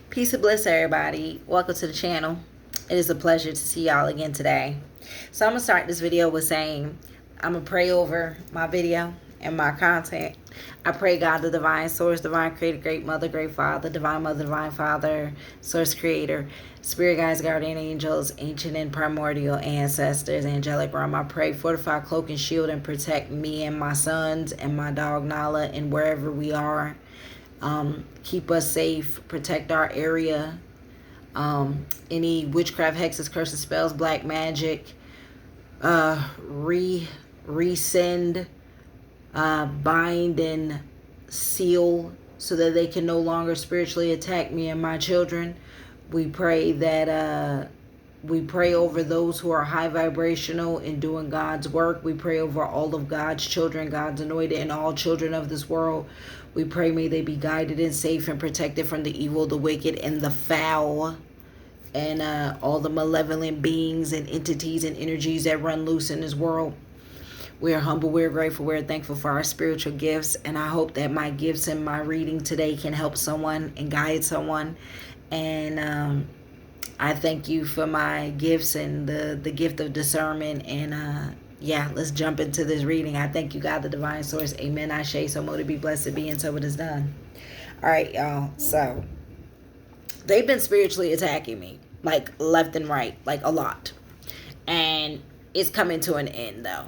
Peace and bliss, everybody. Welcome to the channel. It is a pleasure to see y'all again today. So I'm going to start this video with saying I'm going to pray over my video and my content. I pray God, the divine source, divine creator, great mother, great father, divine mother, divine father, source creator, spirit guides, guardian angels, ancient and primordial ancestors, angelic realm. I pray, fortify, cloak, and shield and protect me and my sons and my dog Nala and wherever we are. Keep us safe, protect our area. Any witchcraft, hexes, curses, spells, black magic, resend, bind and seal so that they can no longer spiritually attack me and my children. We pray that we pray over those who are high vibrational in doing God's work. We pray over all of God's children, God's anointed, and all children of this world. We pray may they be guided and safe and protected from the evil, the wicked, and the foul, and all the malevolent beings and entities and energies that run loose in this world. We are humble, we're grateful, we're thankful for our spiritual gifts, and I hope that my gifts and my reading today can help someone and guide someone. And I thank you for my gifts and the gift of discernment. And yeah, let's jump into this reading. I thank you, God, the divine source. Amen. I say so mote be blessed be, and so it is done. All right, y'all. So they've been spiritually attacking me, like left and right, like a lot. And it's coming to an end, though.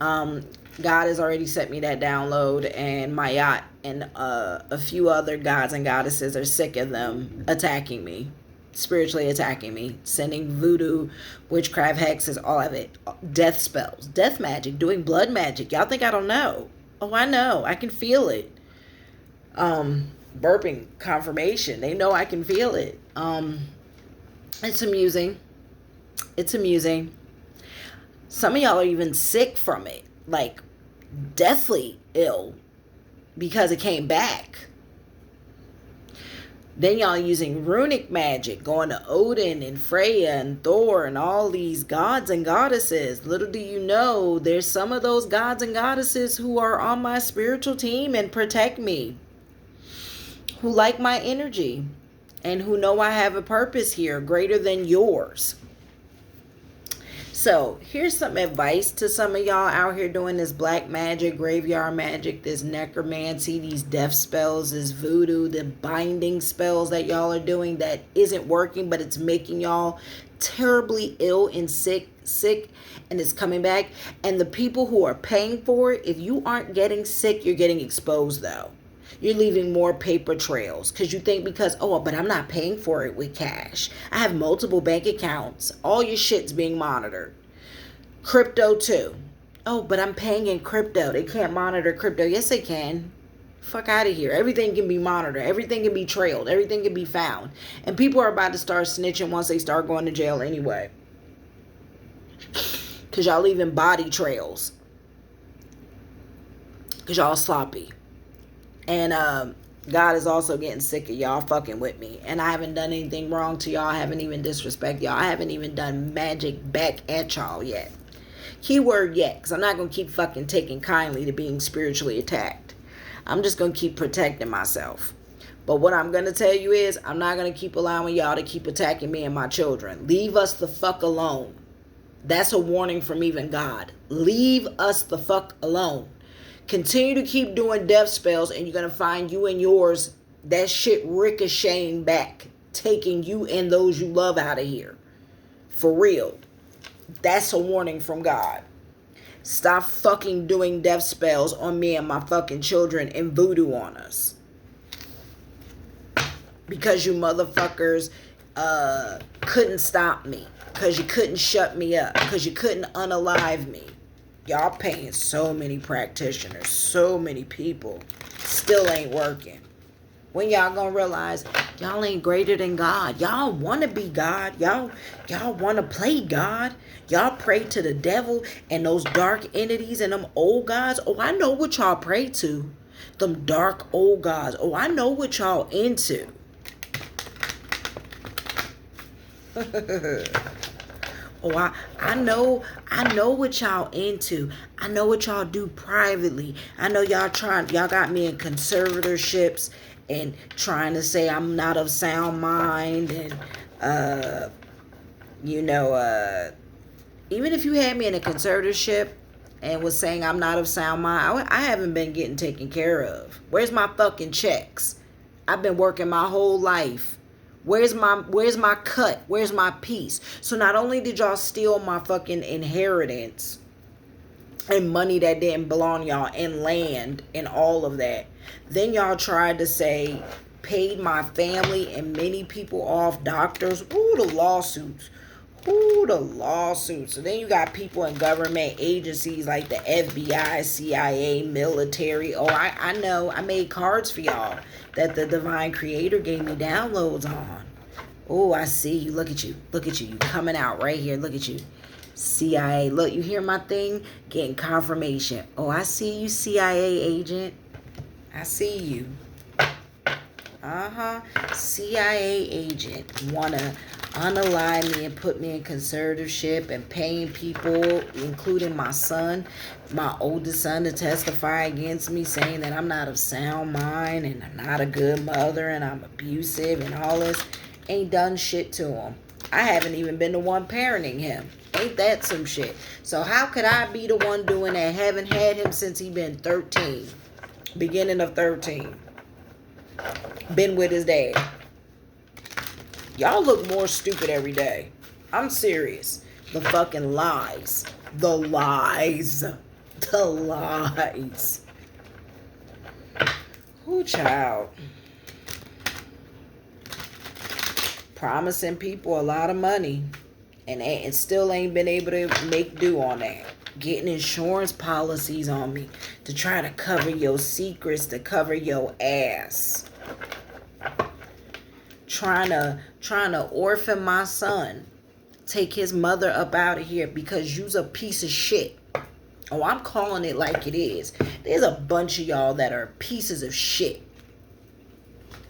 God has already sent me that download, and my yacht and a few other gods and goddesses are sick of them attacking me, spiritually attacking me, sending voodoo, witchcraft, hexes, all of it, death spells, death magic, doing blood magic. Y'all think I don't know? Oh, I know. I can feel it. Burping confirmation. They know I can feel it. It's amusing. It's amusing. Some of y'all are even sick from it, like deathly ill because it came back. Then y'all using runic magic, going to Odin and Freya and Thor and all these gods and goddesses. Little do you know, there's some of those gods and goddesses who are on my spiritual team and protect me, who like my energy, and who know I have a purpose here greater than yours. So here's some advice to some of y'all out here doing this black magic, graveyard magic, this necromancy, these death spells, this voodoo, the binding spells that y'all are doing that isn't working, but it's making y'all terribly ill and sick, and it's coming back. And the people who are paying for it, if you aren't getting sick, you're getting exposed, though. You're leaving more paper trails because you think but I'm not paying for it with cash. I have multiple bank accounts. All your shit's being monitored. Crypto too. Oh, but I'm paying in crypto. They can't monitor crypto. Yes, they can. Fuck out of here. Everything can be monitored. Everything can be trailed. Everything can be found. And people are about to start snitching once they start going to jail anyway. Because y'all leaving body trails. Because y'all sloppy. And God is also getting sick of y'all fucking with me. And I haven't done anything wrong to y'all. I haven't even disrespected y'all. I haven't even done magic back at y'all yet. Keyword yet. Because I'm not going to keep fucking taking kindly to being spiritually attacked. I'm just going to keep protecting myself. But what I'm going to tell you is I'm not going to keep allowing y'all to keep attacking me and my children. Leave us the fuck alone. That's a warning from even God. Leave us the fuck alone. Continue to keep doing death spells, and you're going to find you and yours, that shit ricocheting back, taking you and those you love out of here. For real. That's a warning from God. Stop fucking doing death spells on me and my fucking children and voodoo on us. Because you motherfuckers couldn't stop me. Because you couldn't shut me up. Because you couldn't unalive me. Y'all paying so many practitioners, so many people, still ain't working. When y'all gonna realize y'all ain't greater than God? Y'all want to be God. Y'all want to play God. Y'all pray to the devil and those dark entities and them old gods. Oh, I know what y'all pray to. Them dark old gods. Oh, I know what y'all into. Oh, I know what y'all into. I know what y'all do privately. I know y'all got me in conservatorships and trying to say I'm not of sound mind, and even if you had me in a conservatorship and was saying I'm not of sound mind, I haven't been getting taken care of. Where's my fucking checks? I've been working my whole life. Where's my cut? Where's my piece? So not only did y'all steal my fucking inheritance and money that didn't belong to y'all, and land and all of that, then y'all tried to say paid my family and many people off, doctors. Ooh, the lawsuits. Ooh, the lawsuits. So then you got people in government agencies like the FBI, CIA, military. Oh, I know. I made cards for y'all that the divine creator gave me downloads on. Oh, I see you. Look at you. Look at you. You coming out right here. Look at you. CIA. Look, you hear my thing? Getting confirmation. Oh, I see you, CIA agent. I see you. CIA agent. Wanna unalive me and put me in conservatorship and paying people, including my son, my oldest son, to testify against me, saying that I'm not of sound mind and I'm not a good mother and I'm abusive and all this. Ain't done shit to him. I haven't even been the one parenting him. Ain't that some shit? So how could I be the one doing that? Haven't had him since he been 13. Beginning of 13. Been with his dad. Y'all look more stupid every day. I'm serious. The fucking lies. The lies. The lies. Ooh, child. Promising people a lot of money and still ain't been able to make do on that. Getting insurance policies on me to try to cover your secrets, to cover your ass. Trying to orphan my son. Take his mother up out of here because you's a piece of shit. Oh, I'm calling it like it is. There's a bunch of y'all that are pieces of shit.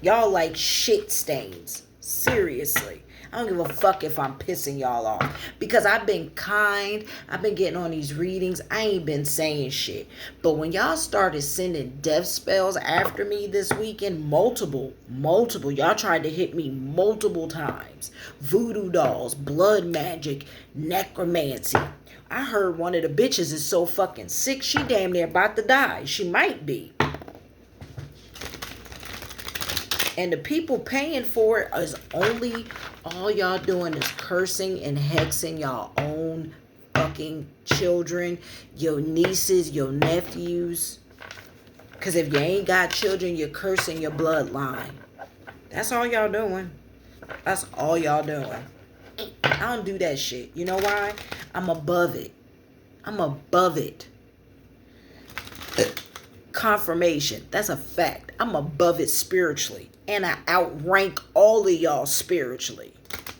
Y'all like shit stains. Seriously. I don't give a fuck if I'm pissing y'all off. Because I've been kind. I've been getting on these readings. I ain't been saying shit. But when y'all started sending death spells after me this weekend, multiple. Y'all tried to hit me multiple times. Voodoo dolls, blood magic, necromancy. I heard one of the bitches is so fucking sick, she damn near about to die. She might be. And the people paying for it is only, all y'all doing is cursing and hexing y'all own fucking children, your nieces, your nephews. Because if you ain't got children, you're cursing your bloodline. That's all y'all doing. That's all y'all doing. I don't do that shit. You know why? I'm above it. I'm above it. Confirmation. That's a fact. I'm above it spiritually. And I outrank all of y'all spiritually.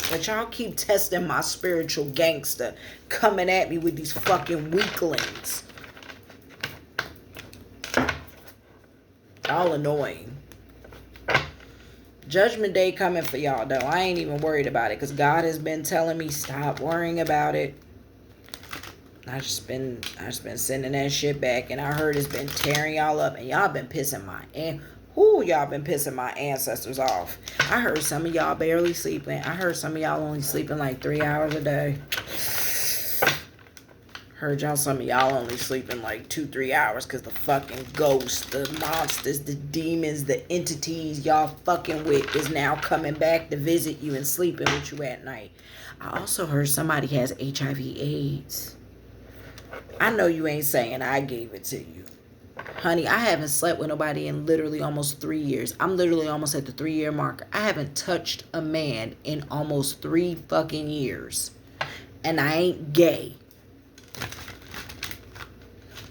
But y'all keep testing my spiritual gangster, coming at me with these fucking weaklings. All annoying. Judgment day coming for y'all though. I ain't even worried about it because God has been telling me stop worrying about it. I just been sending that shit back, and I heard it's been tearing y'all up, and y'all been pissing y'all been pissing my ancestors off. I heard some of y'all barely sleeping. I heard some of y'all only sleeping like 3 hours a day. Heard some of y'all only sleeping like 2-3 hours because the fucking ghosts, the monsters, the demons, the entities y'all fucking with is now coming back to visit you and sleeping with you at night. I also heard somebody has HIV/AIDS. I know you ain't saying I gave it to you. Honey, I haven't slept with nobody in literally almost 3 years. I'm literally almost at the 3-year marker. I haven't touched a man in almost 3 fucking years. And I ain't gay.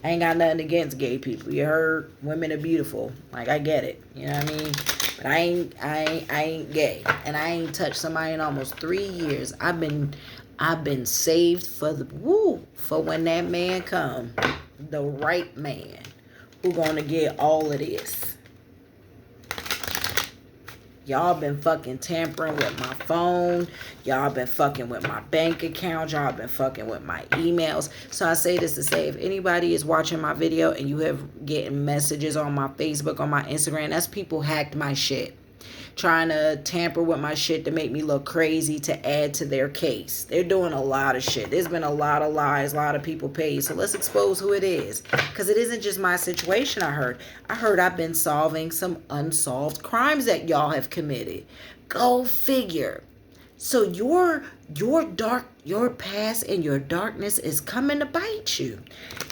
I ain't got nothing against gay people. You heard? Women are beautiful. Like, I get it. You know what I mean? But I ain't gay. And I ain't touched somebody in almost 3 years. I've been saved for when that man come. The right man who gonna get all of this. Y'all been fucking tampering with my phone. Y'all been fucking with my bank account. Y'all been fucking with my emails. So I say this to say, if anybody is watching my video and you have getting messages on my Facebook, on my Instagram, that's people hacked my shit, trying to tamper with my shit to make me look crazy to add to their case. They're doing a lot of shit. There's been a lot of lies, a lot of people paid. So let's expose who it is. Because it isn't just my situation, I heard. I've been solving some unsolved crimes that y'all have committed. Go figure. So your past and your darkness is coming to bite you.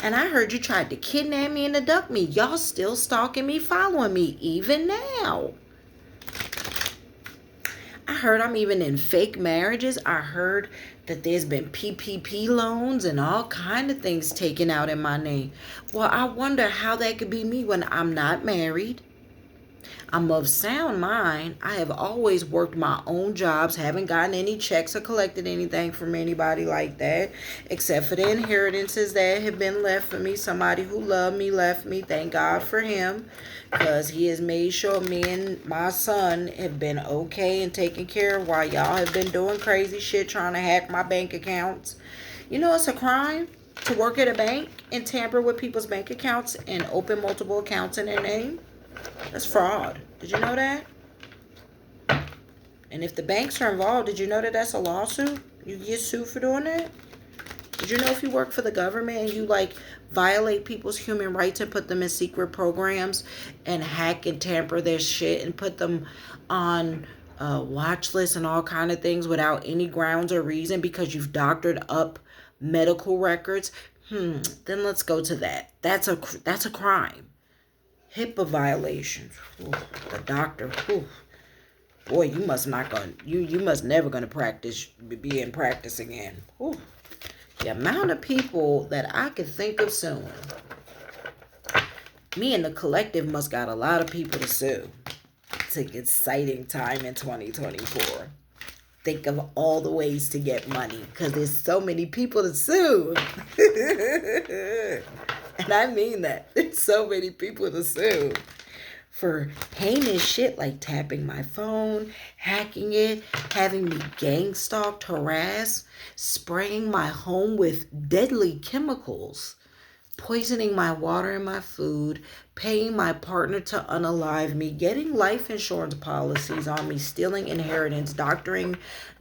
And I heard you tried to kidnap me and abduct me. Y'all still stalking me, following me, even now. I heard I'm even in fake marriages. I heard that there's been PPP loans and all kind of things taken out in my name. Well, I wonder how that could be me when I'm not married. I'm of sound mind. I have always worked my own jobs, haven't gotten any checks or collected anything from anybody like that, except for the inheritances that have been left for me. Somebody who loved me left me. Thank God for him, because he has made sure me and my son have been okay and taken care of while y'all have been doing crazy shit trying to hack my bank accounts. You know it's a crime to work at a bank and tamper with people's bank accounts and open multiple accounts in their name. That's fraud. Did you know that? And if the banks are involved, did you know that that's a lawsuit? You get sued for doing that? Did you know if you work for the government and you violate people's human rights and put them in secret programs and hack and tamper their shit and put them on watch lists and all kind of things without any grounds or reason because you've doctored up medical records? Then let's go to that. That's a crime. HIPAA violations. Ooh, the doctor. Ooh. Boy, you must never gonna be in practice again. Ooh. The amount of people that I could think of suing. Me and the collective must got a lot of people to sue. It's an exciting time in 2024. Think of all the ways to get money because there's so many people to sue. And I mean that. There's so many people to sue for heinous shit like tapping my phone, hacking it, having me gang stalked, harassed, spraying my home with deadly chemicals, poisoning my water and my food, paying my partner to unalive me, getting life insurance policies on me, stealing inheritance, doctoring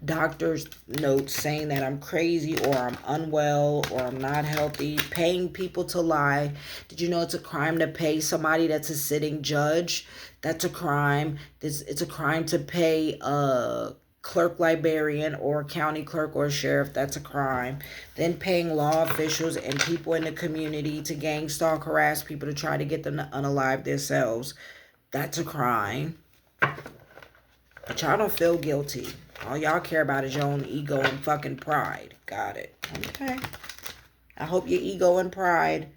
doctor's notes saying that I'm crazy or I'm unwell or I'm not healthy, paying people to lie. Did you know it's a crime to pay somebody that's a sitting judge? That's a crime. It's a crime to pay a clerk librarian or county clerk or sheriff. That's a crime. Then paying law officials and people in the community to gang stalk, harass people to try to get them to unalive themselves. That's a crime. But y'all don't feel guilty. All y'all care about is your own ego and fucking pride. Got it. Okay. I hope your ego and pride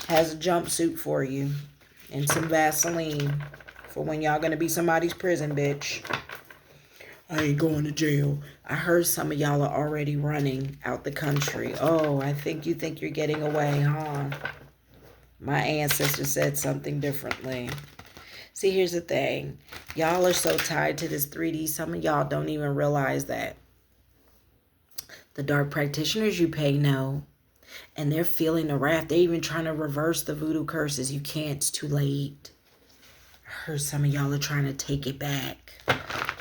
has a jumpsuit for you and some Vaseline for when y'all gonna be somebody's prison bitch. I ain't going to jail. I heard some of y'all are already running out the country. Oh, I think you think you're getting away, huh? My ancestor said something differently. See, here's the thing. Y'all are so tied to this 3D. Some of y'all don't even realize that. The dark practitioners you pay know. And they're feeling the wrath. They're even trying to reverse the voodoo curses. You can't. It's too late. I heard some of y'all are trying to take it back.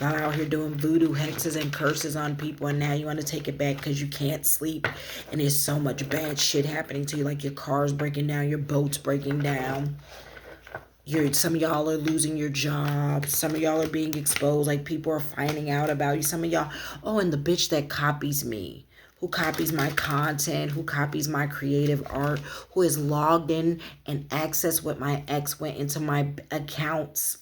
Y'all out here doing voodoo hexes and curses on people, and now you want to take it back because you can't sleep, and there's so much bad shit happening to you, like your car's breaking down, your boat's breaking down. Some of y'all are losing your jobs. Some of y'all are being exposed, like people are finding out about you. Some of y'all, and the bitch that copies me, who copies my content, who copies my creative art, who is logged in and accessed what my ex went into my accounts.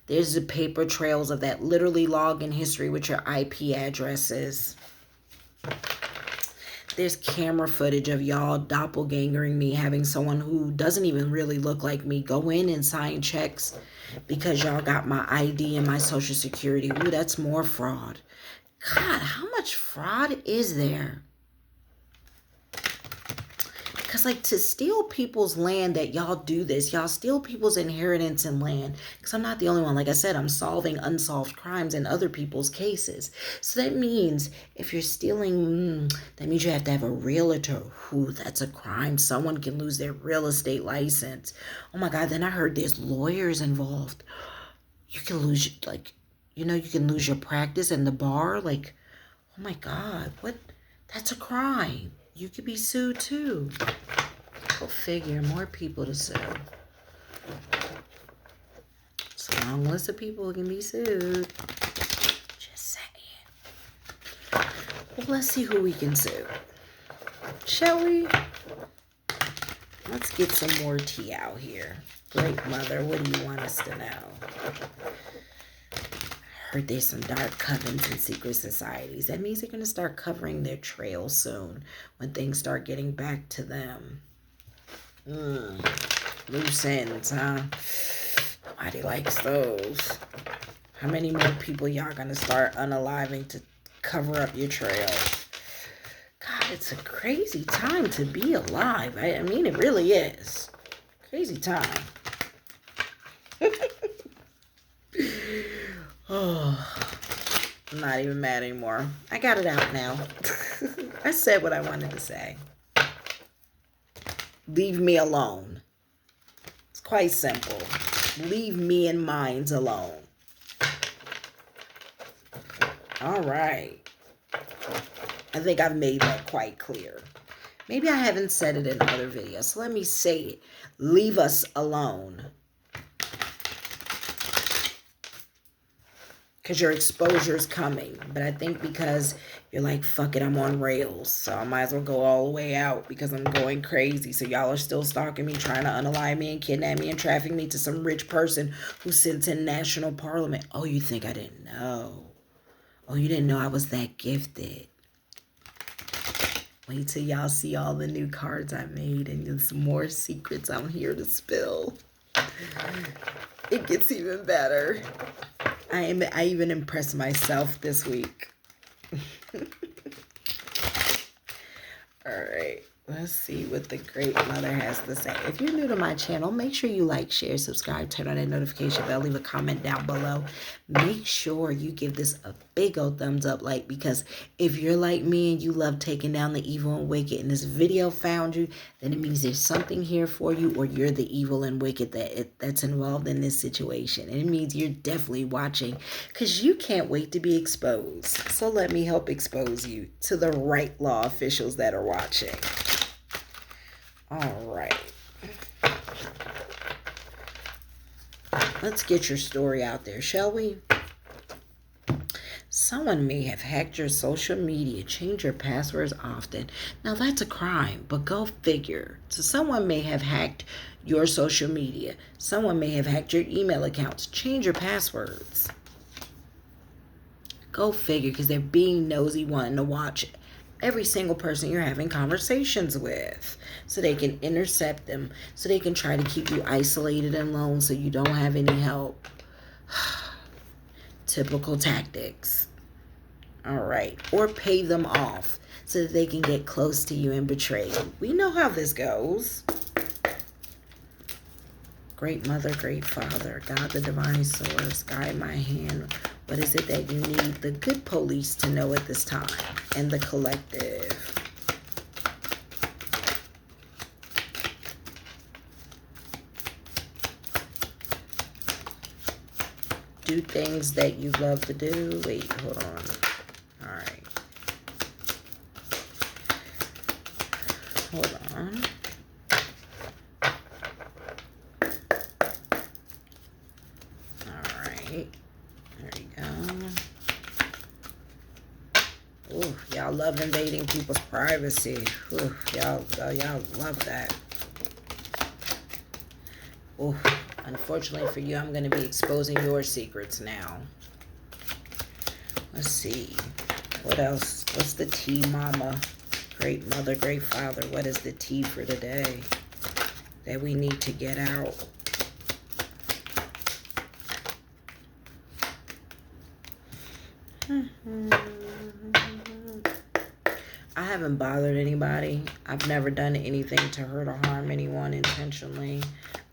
There's the paper trails of that literally login history with your IP addresses. There's camera footage of y'all doppelgangering me, having someone who doesn't even really look like me go in and sign checks because y'all got my ID and my social security. Ooh, that's more fraud. God, how much fraud is there? Because, like, to steal people's land, that y'all do this. Y'all steal people's inheritance and land. Because I'm not the only one. Like I said, I'm solving unsolved crimes in other people's cases. So that means if you're stealing, that means you have to have a realtor. Ooh, that's a crime. Someone can lose their real estate license. Oh, my God. Then I heard there's lawyers involved. You can lose, like, you can lose your practice and the bar. Like, oh, my God. What? That's a crime. You could be sued too. Go figure. More people to sue. It's a long list of people who can be sued. Just saying. Well, let's see who we can sue. Shall we? Let's get some more tea out here. Great Mother, what do you want us to know? Heard there's some dark covens and secret societies. That means they're going to start covering their trail soon when things start getting back to them. Loose ends, huh? Nobody likes those. How many more people y'all going to start unaliving to cover up your trail? God, it's a crazy time to be alive. I mean, it really is. Crazy time. Oh, I'm not even mad anymore. I got it out now. I said what I wanted to say. Leave me alone. It's quite simple. Leave me and mine alone. All right. I think I've made that quite clear. Maybe I haven't said it in other videos, so let me say it. Leave us alone. Because your exposure is coming. But I think because you're like, fuck it, I'm on rails. So I might as well go all the way out because I'm going crazy. So y'all are still stalking me, trying to unalive me and kidnap me and traffic me to some rich person who sits in national parliament. Oh, you think I didn't know? Oh, you didn't know I was that gifted? Wait till y'all see all the new cards I made and there's some more secrets I'm here to spill. It gets even better. I even impressed myself this week. All right. Let's see what the Great Mother has to say. If you're new to my channel, make sure you like, share, subscribe, turn on that notification bell, leave a comment down below. Make sure you give this a big old thumbs up, because if you're like me and you love taking down the evil and wicked and this video found you, then it means there's something here for you, or you're the evil and wicked that's involved in this situation. And it means you're definitely watching because you can't wait to be exposed. So let me help expose you to the right law officials that are watching. All right. Let's get your story out there, shall we? Someone may have hacked your social media, change your passwords often. Now that's a crime, but go figure. So someone may have hacked your social media. Someone may have hacked your email accounts, change your passwords. Go figure, because they're being nosy, wanting to watch every single person you're having conversations with, so they can intercept them, so they can try to keep you isolated and alone so you don't have any help. Typical tactics. All right. Or pay them off so that they can get close to you and betray you. We know how this goes. Great Mother, Great Father, God the Divine Source, guide my hand. What is it that you need the good police to know at this time, and the collective? Do things that you love to do. Wait, hold on. All right. Hold on. All right. There you go. Ooh, y'all love invading people's privacy. Ooh, y'all love that. Ooh, unfortunately for you, I'm going to be exposing your secrets now. Let's see. What else? What's the tea, Mama? Great Mother, Great Father. What is the tea for today that we need to get out? I haven't bothered anybody. I've never done anything to hurt or harm anyone intentionally.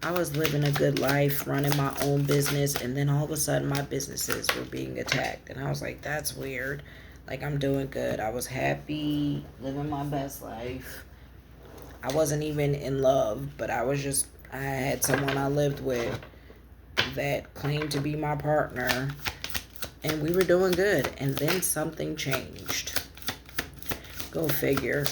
I was living a good life, running my own business, and then all of a sudden my businesses were being attacked. And I was like, that's weird. Like, I'm doing good. I was happy, living my best life. I wasn't even in love, but I had someone I lived with that claimed to be my partner, and we were doing good. And then something changed. Go figure.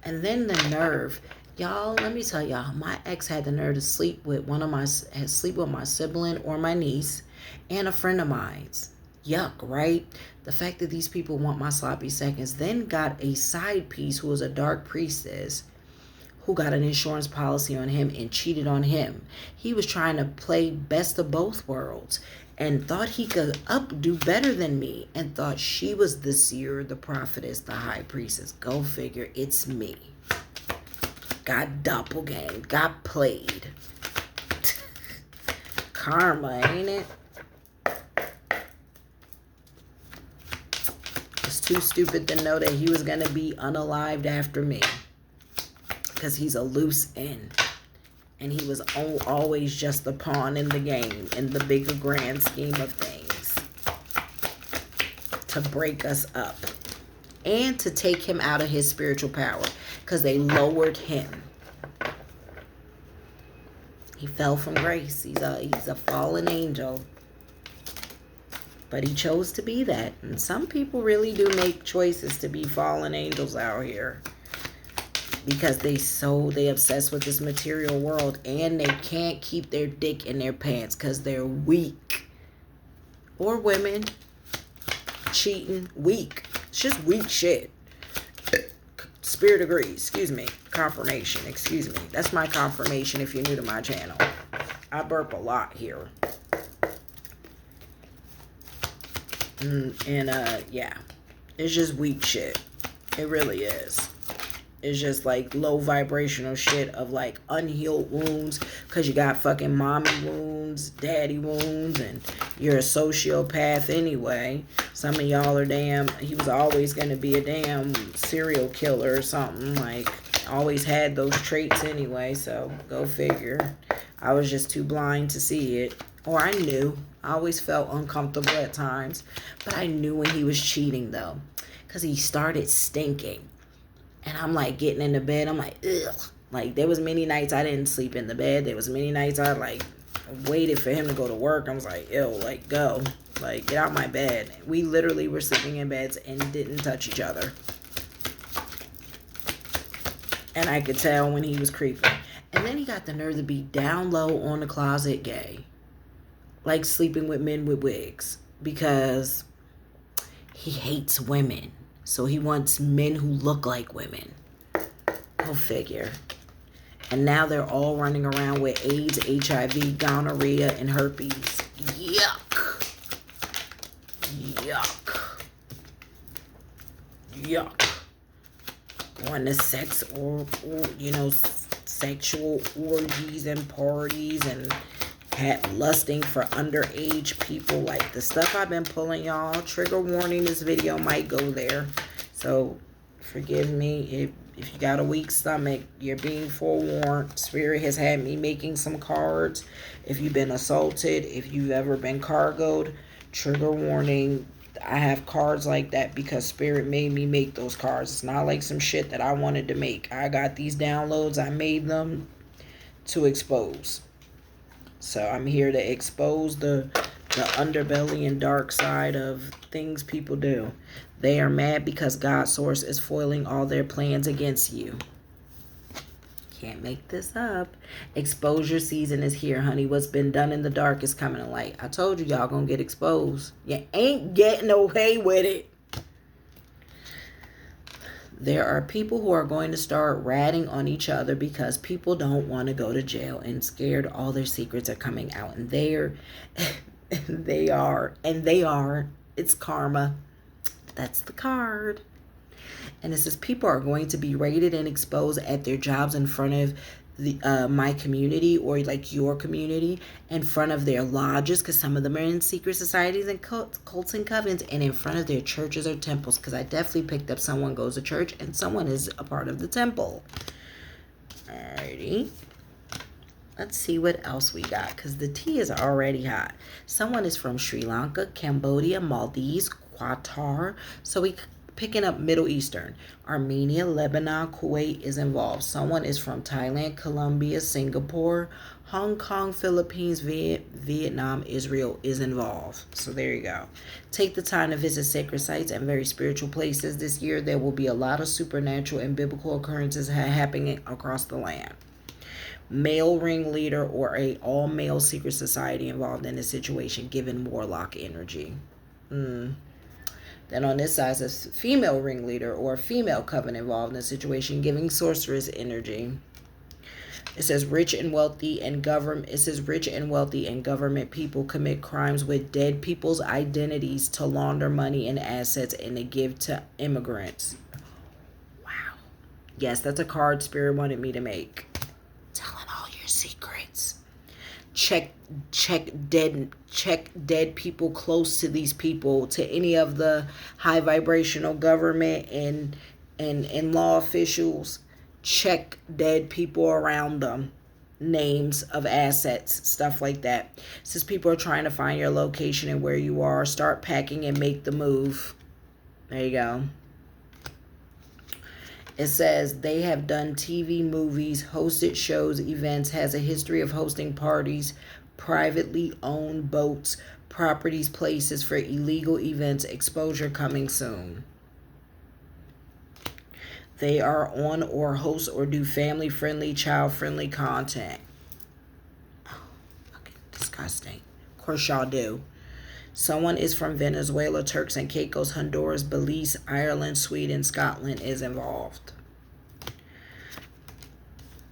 And then the nerve. Y'all, let me tell y'all, my ex had the nerve to sleep with my sibling or my niece and a friend of mine's. Yuck, right? The fact that these people want my sloppy seconds. Then got a side piece who was a dark priestess who got an insurance policy on him and cheated on him. He was trying to play best of both worlds and thought he could do better than me, and thought she was the seer, the prophetess, the high priestess. Go figure, it's me. Got doppelganged, got played. Karma, ain't it? Was too stupid to know that he was going to be unalived after me. Because he's a loose end. And he was always just a pawn in the game, in the bigger grand scheme of things. To break us up. And to take him out of his spiritual power. Because they lowered him. He fell from grace. He's a fallen angel. But he chose to be that. And some people really do make choices to be fallen angels out here. Because they obsessed with this material world, and they can't keep their dick in their pants because they're weak. Or women cheating, weak. It's just weak shit. Spirit agrees. Excuse me. Confirmation. Excuse me. That's my confirmation if you're new to my channel. I burp a lot here. Yeah. It's just weak shit. It really is. It's just like low vibrational shit of like unhealed wounds, because you got fucking mommy wounds, daddy wounds, and you're a sociopath anyway. Some of y'all are he was always going to be a damn serial killer or something. Like, always had those traits anyway, so go figure. I was just too blind to see it. Or I knew. I always felt uncomfortable at times. But I knew when he was cheating though, because he started stinking. And I'm like getting into bed. I'm like, ugh. Like, there was many nights I didn't sleep in the bed. There was many nights I like waited for him to go to work. I was like, ew, like, go. Like, get out my bed. We literally were sleeping in beds and didn't touch each other. And I could tell when he was creeping. And then he got the nerve to be down low on the closet gay. Like sleeping with men with wigs. Because he hates women. So he wants men who look like women. Go figure. And now they're all running around with AIDS, HIV, gonorrhea, and herpes. Yuck. Yuck. Yuck. Going to sexual orgies and parties and lusting for underage people. Like, the stuff I've been pulling, y'all, trigger warning, this video might go there, so forgive me if you got a weak stomach. You're being forewarned. Spirit has had me making some cards. If you've been assaulted, if you've ever been cargoed, trigger warning. I have cards like that because Spirit made me make those cards. It's not like some shit that I wanted to make. I got these downloads. I made them to expose. So I'm here to expose the underbelly and dark side of things people do. They are mad because God's source is foiling all their plans against you. Can't make this up. Exposure season is here, honey. What's been done in the dark is coming to light. I told you, y'all gonna get exposed. You ain't getting away with it. There are people who are going to start ratting on each other because people don't want to go to jail and scared all their secrets are coming out. And they are. It's karma. That's the card. And it says people are going to be raided and exposed at their jobs in front of my community or like your community in front of their lodges, because some of them are in secret societies and cults and covens, and in front of their churches or temples, because I definitely picked up someone goes to church and someone is a part of the temple. Alrighty. Let's see what else we got, because the tea is already hot. Someone is from Sri Lanka, Cambodia, Maldives, Qatar. So we picking up Middle Eastern. Armenia, Lebanon, Kuwait is involved. Someone is from Thailand, Colombia, Singapore, Hong Kong, Philippines, Vietnam, Israel is involved. So there you go. Take the time to visit sacred sites and very spiritual places this year. There will be a lot of supernatural and biblical occurrences happening across the land. Male ringleader or a all-male secret society involved in this situation, given warlock energy. Then on this side it says female ringleader or female coven involved in a situation, giving sorceress energy. It says rich and wealthy and government people commit crimes with dead people's identities to launder money and assets and to give to immigrants. Wow. Yes, that's a card Spirit wanted me to make. Telling all your secrets. Check dead people close to these people, to any of the high vibrational government and law officials. Check dead people around them, names of assets, stuff like that. Since people are trying to find your location and where you are, start packing and make the move. There you go. It says they have done TV, movies, hosted shows, events, has a history of hosting parties, privately owned boats, properties, places for illegal events, exposure coming soon. They are on or host or do family-friendly, child-friendly content. Oh, fucking disgusting. Of course y'all do. Someone is from Venezuela, Turks and Caicos, Honduras, Belize, Ireland, Sweden, Scotland is involved.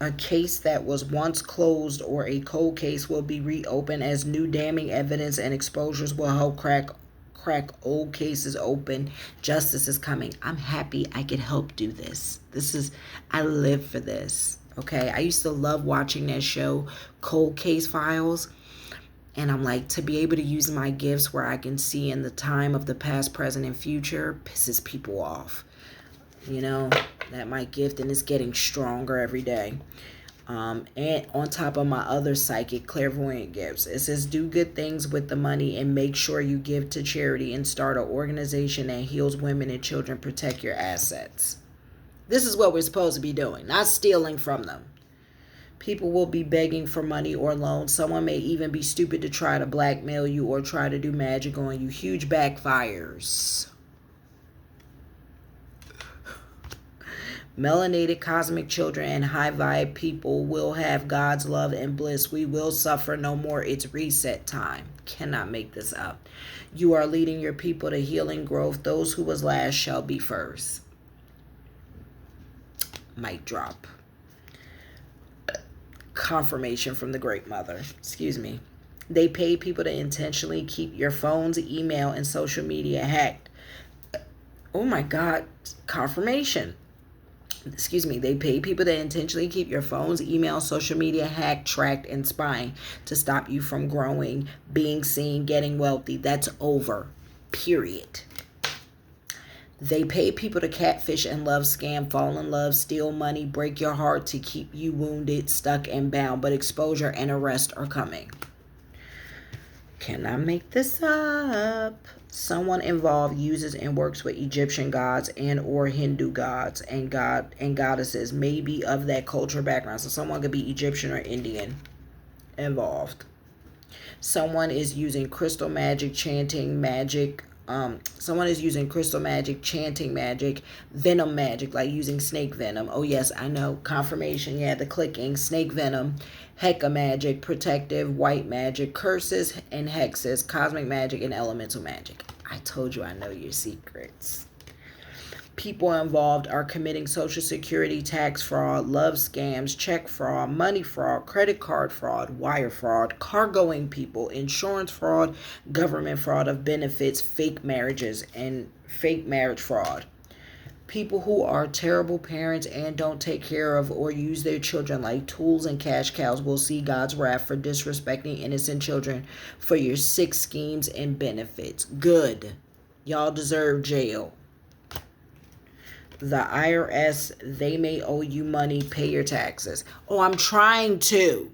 A case that was once closed or a cold case will be reopened as new damning evidence and exposures will help crack old cases open. Justice is coming. I'm happy I could help do this. I live for this. Okay, I used to love watching that show, Cold Case Files. And I'm like, to be able to use my gifts where I can see in the time of the past, present, and future pisses people off. You know, that my gift, and it's getting stronger every day. And on top of my other psychic clairvoyant gifts, it says do good things with the money and make sure you give to charity and start an organization that heals women and children, protect your assets. This is what we're supposed to be doing, not stealing from them. People will be begging for money or loans. Someone may even be stupid to try to blackmail you or try to do magic on you. Huge backfires. Melanated cosmic children and high vibe people will have God's love and bliss. We will suffer no more. It's reset time. Cannot make this up. You are leading your people to healing growth. Those who was last shall be first. Mic drop. Confirmation from the Great Mother. Excuse me. They pay people to intentionally keep your phones, email, and social media hacked. Oh my God. Confirmation. Excuse me. They pay people to intentionally keep your phones, email, social media hacked, tracked, and spying to stop you from growing, being seen, getting wealthy. That's over. Period. They pay people to catfish and love scam, fall in love, steal money, break your heart to keep you wounded, stuck, and bound. But exposure and arrest are coming. Cannot make this up. Someone involved uses and works with Egyptian gods and or Hindu gods and goddesses, maybe of that culture background. So someone could be Egyptian or Indian involved. Someone is using crystal magic, chanting magic. Someone is using crystal magic, chanting magic, venom magic, like using snake venom. Oh yes, I know. Confirmation. Yeah, the clicking. Snake venom, Heka magic, protective, white magic, curses and hexes, cosmic magic, and elemental magic. I told you I know your secrets. People involved are committing social security, tax fraud, love scams, check fraud, money fraud, credit card fraud, wire fraud, cargoing people, insurance fraud, government fraud of benefits, fake marriages, and fake marriage fraud. People who are terrible parents and don't take care of or use their children like tools and cash cows will see God's wrath for disrespecting innocent children for your sick schemes and benefits. Good. Y'all deserve jail. The IRS, they may owe you money. Pay your taxes. Oh, I'm trying to.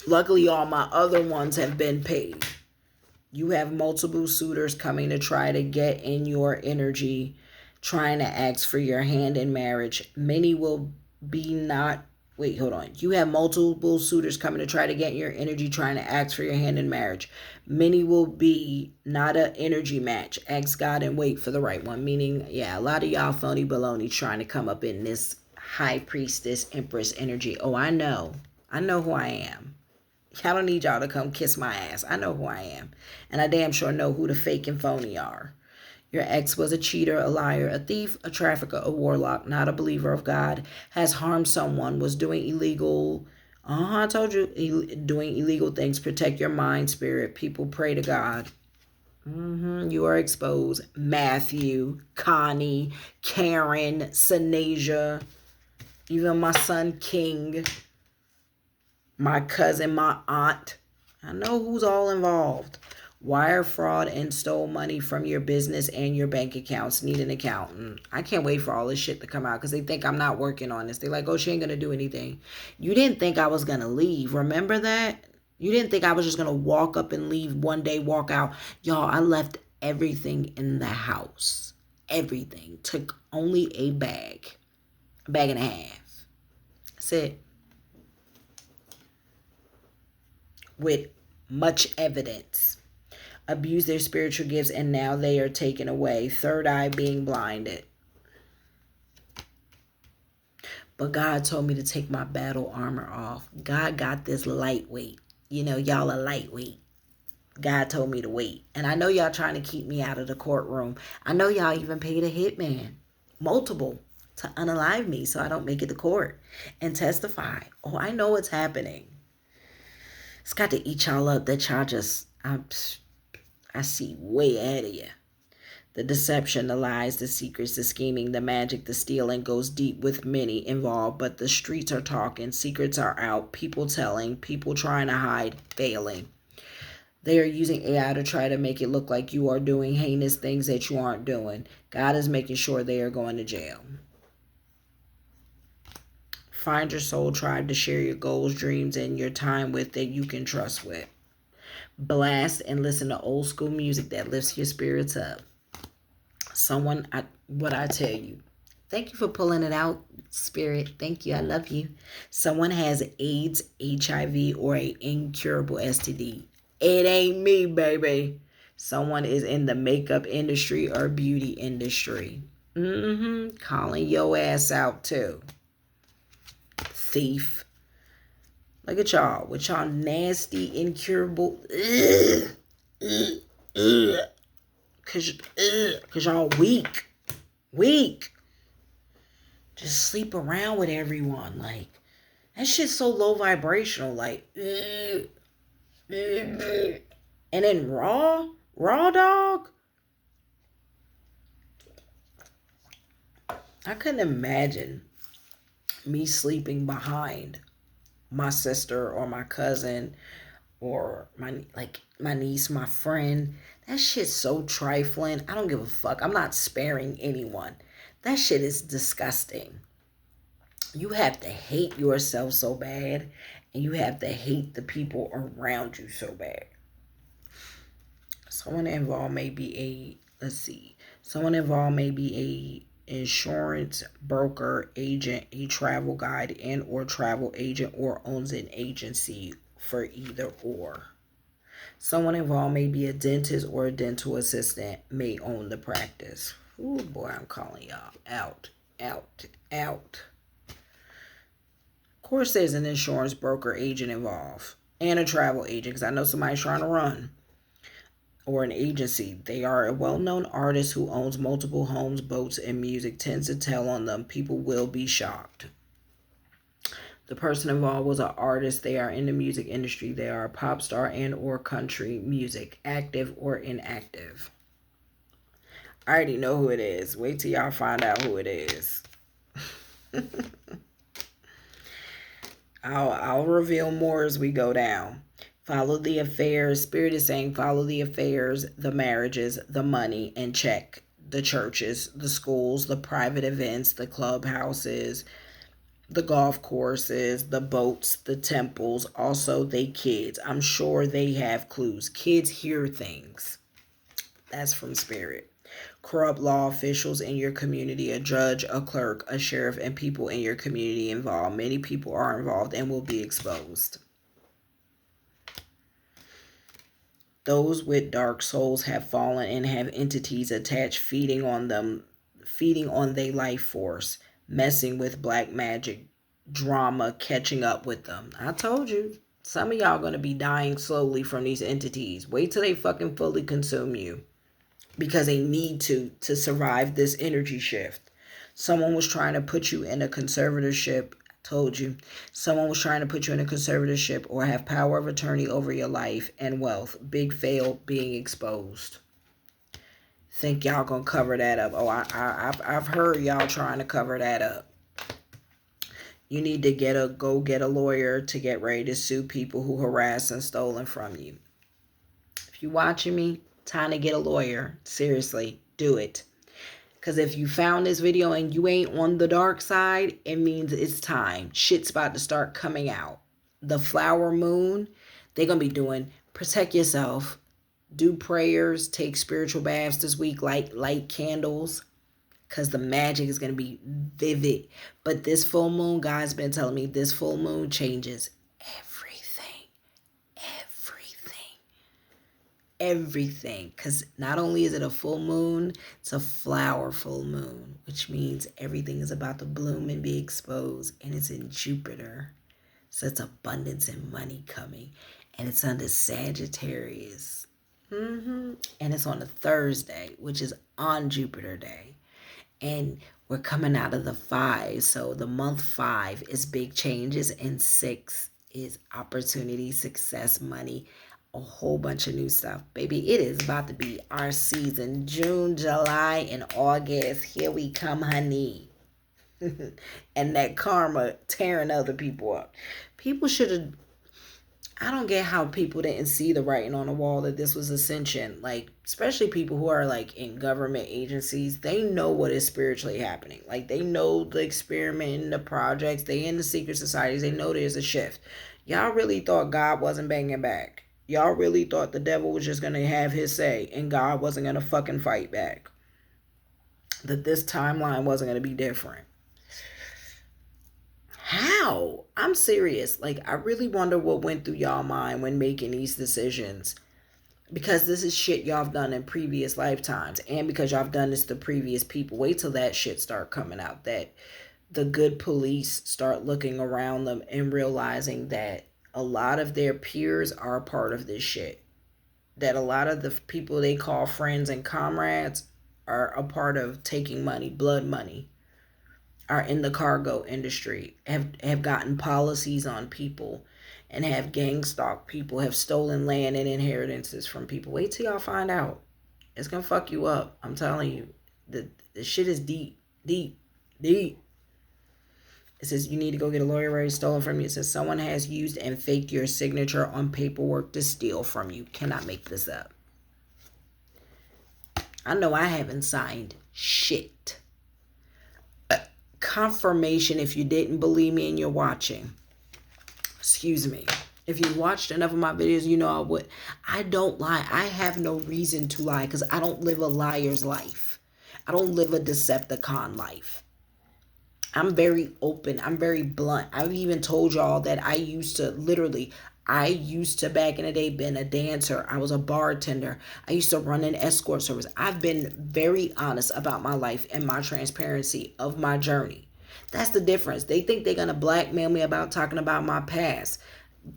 Luckily, all my other ones have been paid. You have multiple suitors coming to try to get in your energy, trying to ask for your hand in marriage. Many will be not. Wait, hold on. You have multiple suitors coming to try to get in your energy, trying to ask for your hand in marriage. Many will be not an energy match. Ask God and wait for the right one. Meaning, yeah, a lot of y'all phony baloney trying to come up in this high priestess, empress energy. Oh, I know. I know who I am. I don't need y'all to come kiss my ass. I know who I am. And I damn sure know who the fake and phony are. Your ex was a cheater, a liar, a thief, a trafficker, a warlock, not a believer of God, has harmed someone, was doing illegal. I told you, doing illegal things. Protect your mind, spirit. People pray to God. You are exposed. Matthew, Connie, Karen, Sanasia, even my son King, my cousin, my aunt. I know who's all involved. Wire fraud and stole money from your business and your bank accounts. Need an accountant. I can't wait for all this shit to come out because they think I'm not working on this. They're like, oh, she ain't going to do anything. You didn't think I was going to leave. Remember that? You didn't think I was just going to walk up and leave one day, walk out. Y'all, I left everything in the house. Everything. Took only a bag. A bag and a half. That's it. With much evidence. Abuse their spiritual gifts and now they are taken away. Third eye being blinded. But God told me to take my battle armor off. God got this lightweight. You know, y'all are lightweight. God told me to wait. And I know y'all trying to keep me out of the courtroom. I know y'all even paid a hitman. Multiple. To unalive me so I don't make it to court. And testify. Oh, I know what's happening. It's got to eat y'all up that y'all just... I see way ahead of you. The deception, the lies, the secrets, the scheming, the magic, the stealing goes deep with many involved, but the streets are talking, secrets are out, people telling, people trying to hide, failing. They are using AI to try to make it look like you are doing heinous things that you aren't doing. God is making sure they are going to jail. Find your soul tribe to share your goals, dreams, and your time with that you can trust with. Blast and listen to old school music that lifts your spirits up. What I tell you. Thank you for pulling it out, spirit. Thank you. I love you. Someone has AIDS, HIV, or an incurable STD. It ain't me, baby. Someone is in the makeup industry or beauty industry. Calling your ass out too. Thief. Look at y'all with y'all nasty, incurable. Cause y'all weak. Weak. Just sleep around with everyone. Like, that shit's so low vibrational. Like, and then raw dog. I couldn't imagine me sleeping behind my sister or my cousin or my niece, my friend. That shit's so trifling. I don't give a fuck. I'm not sparing anyone. That shit is disgusting. You have to hate yourself so bad, and you have to hate the people around you so bad. Someone involved may be a insurance broker, agent, a travel guide, and or travel agent, or owns an agency for either or. Someone involved may be a dentist or a dental assistant, may own the practice. Ooh, boy, I'm calling y'all out. Of course, there's an insurance broker, agent involved, and a travel agent, because I know somebody's trying to run. Or an agency. They are a well-known artist who owns multiple homes, boats, and music. Tends to tell on them. People will be shocked. The person involved was an artist. They are in the music industry. They are a pop star and or country music, active or inactive. I already know who it is. Wait till y'all find out who it is. I'll reveal more as we go down. Follow the affairs. Spirit is saying follow the affairs, the marriages, the money, and check the churches, the schools, the private events, the clubhouses, the golf courses, the boats, the temples, also they kids. I'm sure they have clues. Kids hear things. That's from Spirit. Corrupt law officials in your community, a judge, a clerk, a sheriff, and people in your community involved. Many people are involved and will be exposed. Those with dark souls have fallen and have entities attached feeding on them, feeding on their life force, messing with black magic, drama, catching up with them. I told you, some of y'all gonna be dying slowly from these entities. Wait till they fucking fully consume you. Because they need to survive this energy shift. Someone was trying to put you in a conservatorship. Told you. Someone was trying to put you in a conservatorship or have power of attorney over your life and wealth. Big fail being exposed. Think y'all gonna cover that up. Oh, I've heard y'all trying to cover that up. You need to go get a lawyer to get ready to sue people who harassed and stolen from you. If you watching me, time to get a lawyer. Seriously, do it. Because if you found this video and you ain't on the dark side, it means it's time. Shit's about to start coming out. The flower moon, they're going to be doing, protect yourself, do prayers, take spiritual baths this week, light candles. Because the magic is going to be vivid. But this full moon, God's been telling me, this full moon changes everything. Because not only is it a full moon, it's a flower full moon, which means everything is about to bloom and be exposed. And it's in Jupiter. So it's abundance and money coming. And it's under Sagittarius. And it's on a Thursday, which is on Jupiter Day. And we're coming out of the 5. So the month 5 is big changes. And 6 is opportunity, success, money, a whole bunch of new stuff. Baby, it is about to be our season. June, July, and August. Here we come, honey. And that karma tearing other people up. People should have... I don't get how people didn't see the writing on the wall that this was ascension. Like, especially people who are like in government agencies, they know what is spiritually happening. Like, they know the experiment, the projects, they in the secret societies, they know there's a shift. Y'all really thought God wasn't banging back. Y'all really thought the devil was just going to have his say and God wasn't going to fucking fight back. That this timeline wasn't going to be different. How? I'm serious. Like, I really wonder what went through y'all mind when making these decisions. Because this is shit y'all have done in previous lifetimes. And because y'all have done this to previous people. Wait till that shit start coming out. That the good police start looking around them and realizing that a lot of their peers are a part of this shit. That a lot of the people they call friends and comrades are a part of taking money, blood money. Are in the cargo industry, have gotten policies on people, and have gang stalked people, have stolen land and inheritances from people. Wait till y'all find out. It's gonna fuck you up. I'm telling you. The shit is deep, deep, deep. It says you need to go get a lawyer already stolen from you. It says someone has used and faked your signature on paperwork to steal from you. Cannot make this up. I know I haven't signed shit. Confirmation if you didn't believe me and you're watching. Excuse me. If you watched enough of my videos, you know I would. I don't lie. I have no reason to lie because I don't live a liar's life. I don't live a Decepticon life. I'm very open. I'm very blunt. I've even told y'all that I used to back in the day been a dancer. I was a bartender. I used to run an escort service. I've been very honest about my life and my transparency of my journey. That's the difference. They think they're going to blackmail me about talking about my past.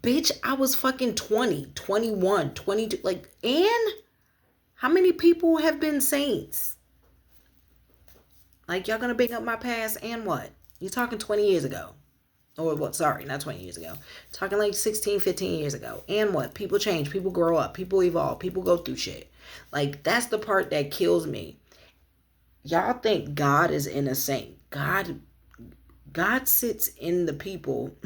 Bitch, I was fucking 20, 21, 22. Like, and how many people have been saints? Like, y'all going to bring up my past and what? You're talking 20 years ago. Or what? Sorry, not 20 years ago. Talking like 16, 15 years ago. And what? People change. People grow up. People evolve. People go through shit. Like, that's the part that kills me. Y'all think God is in a saint. God sits in the people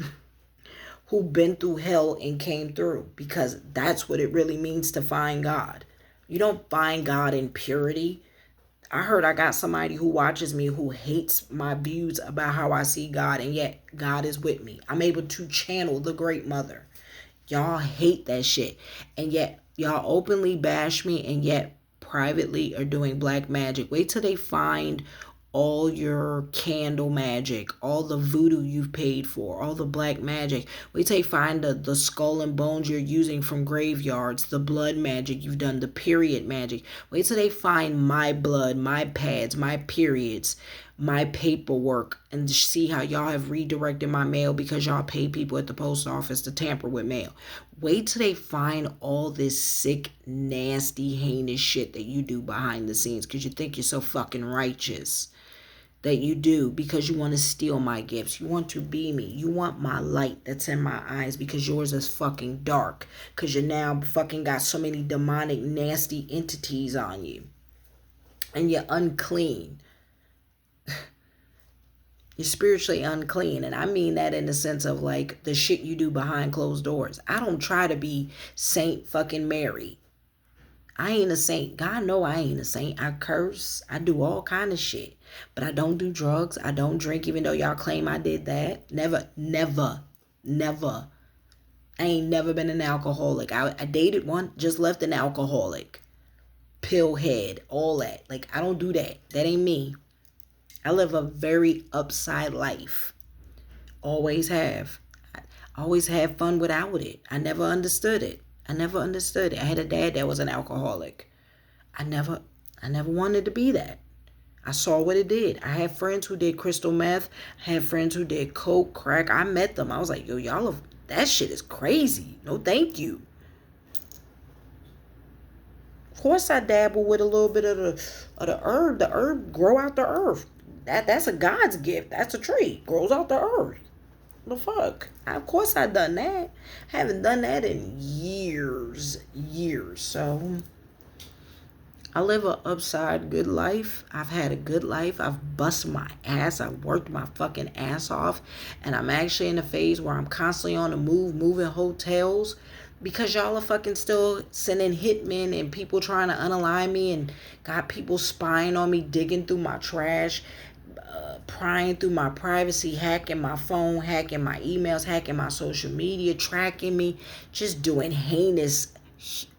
who've been through hell and came through, because that's what it really means to find God. You don't find God in purity. I heard I got somebody who watches me who hates my views about how I see God, and yet God is with me. I'm able to channel the Great Mother. Y'all hate that shit, and yet y'all openly bash me, and yet privately are doing black magic. Wait till they find all your candle magic, all the voodoo you've paid for, all the black magic. Wait till they find the skull and bones you're using from graveyards, the blood magic you've done, the period magic. Wait till they find my blood, my pads, my periods, my paperwork, and see how y'all have redirected my mail because y'all pay people at the post office to tamper with mail. Wait till they find all this sick, nasty, heinous shit that you do behind the scenes because you think you're so fucking righteous. That you do because you want to steal my gifts. You want to be me. You want my light that's in my eyes because yours is fucking dark. Because you now fucking got so many demonic, nasty entities on you. And you're unclean. You're spiritually unclean. And I mean that in the sense of like the shit you do behind closed doors. I don't try to be Saint fucking Mary. I ain't a saint. God know I ain't a saint. I curse. I do all kind of shit. But I don't do drugs. I don't drink, even though y'all claim I did that. Never. I ain't never been an alcoholic. I dated one, just left an alcoholic. Pill head, all that. Like, I don't do that. That ain't me. I live a very upside life. Always have. I always had fun without it. I never understood it. I had a dad that was an alcoholic. I never wanted to be that. I saw what it did. I had friends who did crystal meth. I had friends who did coke, crack. I met them. I was like, yo, that shit is crazy. No, thank you. Of course, I dabble with a little bit of the herb. The herb grow out the earth. That's a God's gift. That's a tree. Grows out the earth. The fuck? Of course I done that. Haven't done that in years. So I live a upside good life. I've had a good life. I've busted my ass. I've worked my fucking ass off. And I'm actually in a phase where I'm constantly on the move, moving hotels. Because y'all are fucking still sending hitmen and people trying to unalign me and got people spying on me, digging through my trash, prying through my privacy, hacking my phone, hacking my emails, hacking my social media, tracking me, just doing heinous,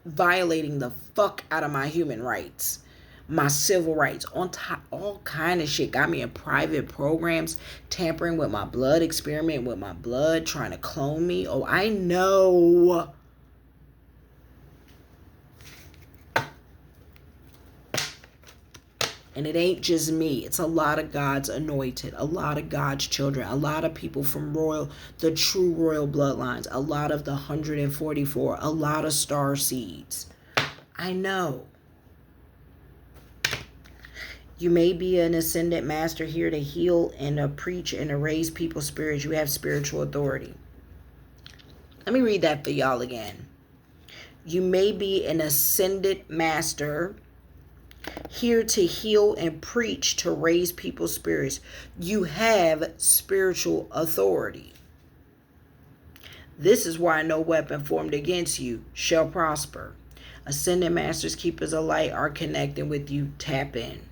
violating the fuck out of my human rights, my civil rights, on top, all kind of shit. Got me in private programs, tampering with my blood, experimenting with my blood, trying to clone me. Oh, I know. And it ain't just me. It's a lot of God's anointed, a lot of God's children, a lot of people from the true royal bloodlines, a lot of the 144, a lot of star seeds. I know. You may be an ascended master here to heal and to preach and to raise people's spirits. You have spiritual authority. Let me read that for y'all again. You may be an ascended master here to heal and preach to raise people's spirits. You have spiritual authority. This is why no weapon formed against you shall prosper. Ascended masters, keepers of light are connecting with you. Tap in.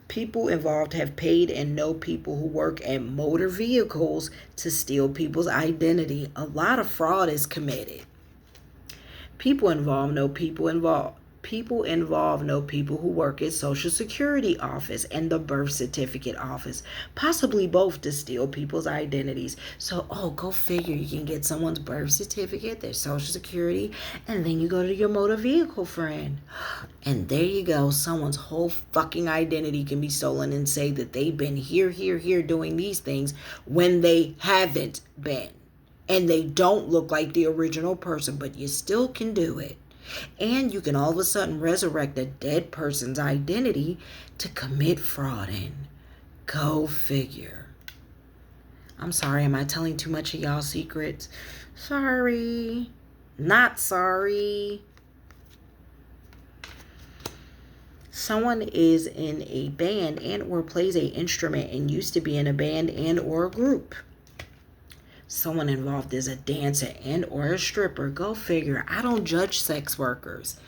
People involved have paid and know people who work at motor vehicles to steal people's identity. A lot of fraud is committed. People involved know people involved. People involved know people who work at Social Security office and the birth certificate office, possibly both, to steal people's identities. So, go figure, you can get someone's birth certificate, their Social Security, and then you go to your motor vehicle friend. And there you go, someone's whole fucking identity can be stolen and say that they've been here doing these things when they haven't been. And they don't look like the original person, but you still can do it. And you can all of a sudden resurrect a dead person's identity to commit fraud in. Go figure. I'm sorry, am I telling too much of y'all secrets? Sorry. Not sorry. Someone is in a band and or plays a instrument and used to be in a band and or a group. Someone involved is a dancer and or a stripper. Go figure. I don't judge sex workers.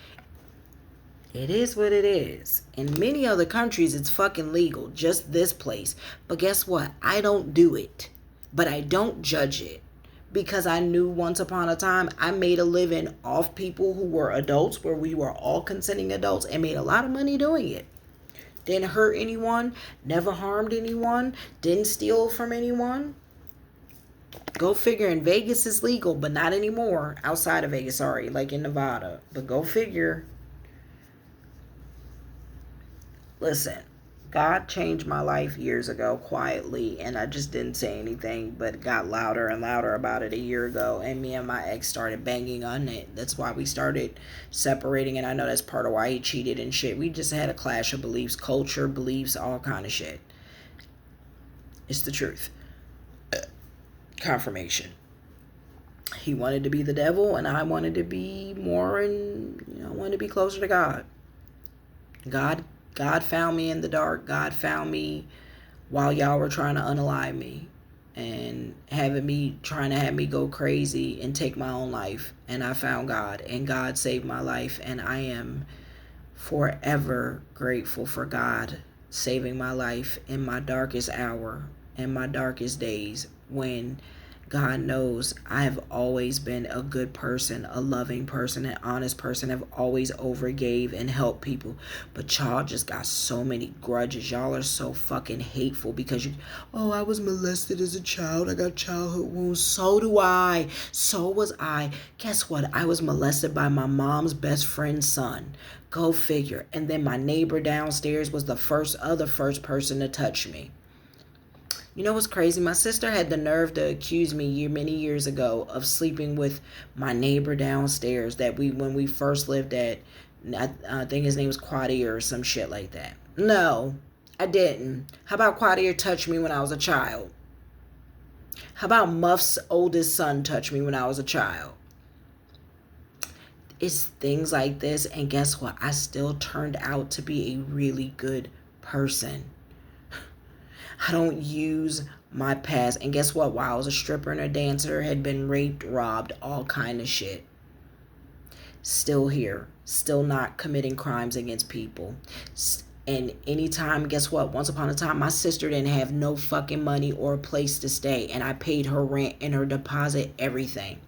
It is what it is. In many other countries, it's fucking legal. Just this place. But guess what? I don't do it. But I don't judge it. Because I knew once upon a time I made a living off people who were adults, where we were all consenting adults, and made a lot of money doing it. Didn't hurt anyone, never harmed anyone, didn't steal from anyone. Go figure. In Vegas is legal, but not anymore. Outside of Vegas, sorry, like in Nevada. But go figure. Listen, God changed my life years ago quietly, and I just didn't say anything, but got louder and louder about it a year ago, and me and my ex started banging on it. That's why we started separating, and I know that's part of why he cheated and shit. We just had a clash of beliefs, culture, beliefs, all kind of shit. It's the truth. Confirmation. He wanted to be the devil, and I wanted to be more, and I wanted to be closer to God. God found me in the dark. God found me while y'all were trying to unalive me and trying to have me go crazy and take my own life. And I found God, and God saved my life, and I am forever grateful for God saving my life in my darkest hour and my darkest days, when God knows I have always been a good person, a loving person, an honest person. I've always overgave and helped people. But y'all just got so many grudges. Y'all are so fucking hateful because I was molested as a child. I got childhood wounds. So do I. So was I. Guess what? I was molested by my mom's best friend's son. Go figure. And then my neighbor downstairs was the first person to touch me. You know what's crazy? My sister had the nerve to accuse me many years ago of sleeping with my neighbor downstairs when we first lived at, I think his name was Quadir or some shit like that. No, I didn't. How about Quadir touched me when I was a child? How about Muff's oldest son touched me when I was a child? It's things like this, and guess what? I still turned out to be a really good person. I don't use my past. And guess what? While I was a stripper and a dancer, had been raped, robbed, all kind of shit. Still here. Still not committing crimes against people. And anytime, guess what? Once upon a time, my sister didn't have no fucking money or a place to stay. And I paid her rent and her deposit, everything.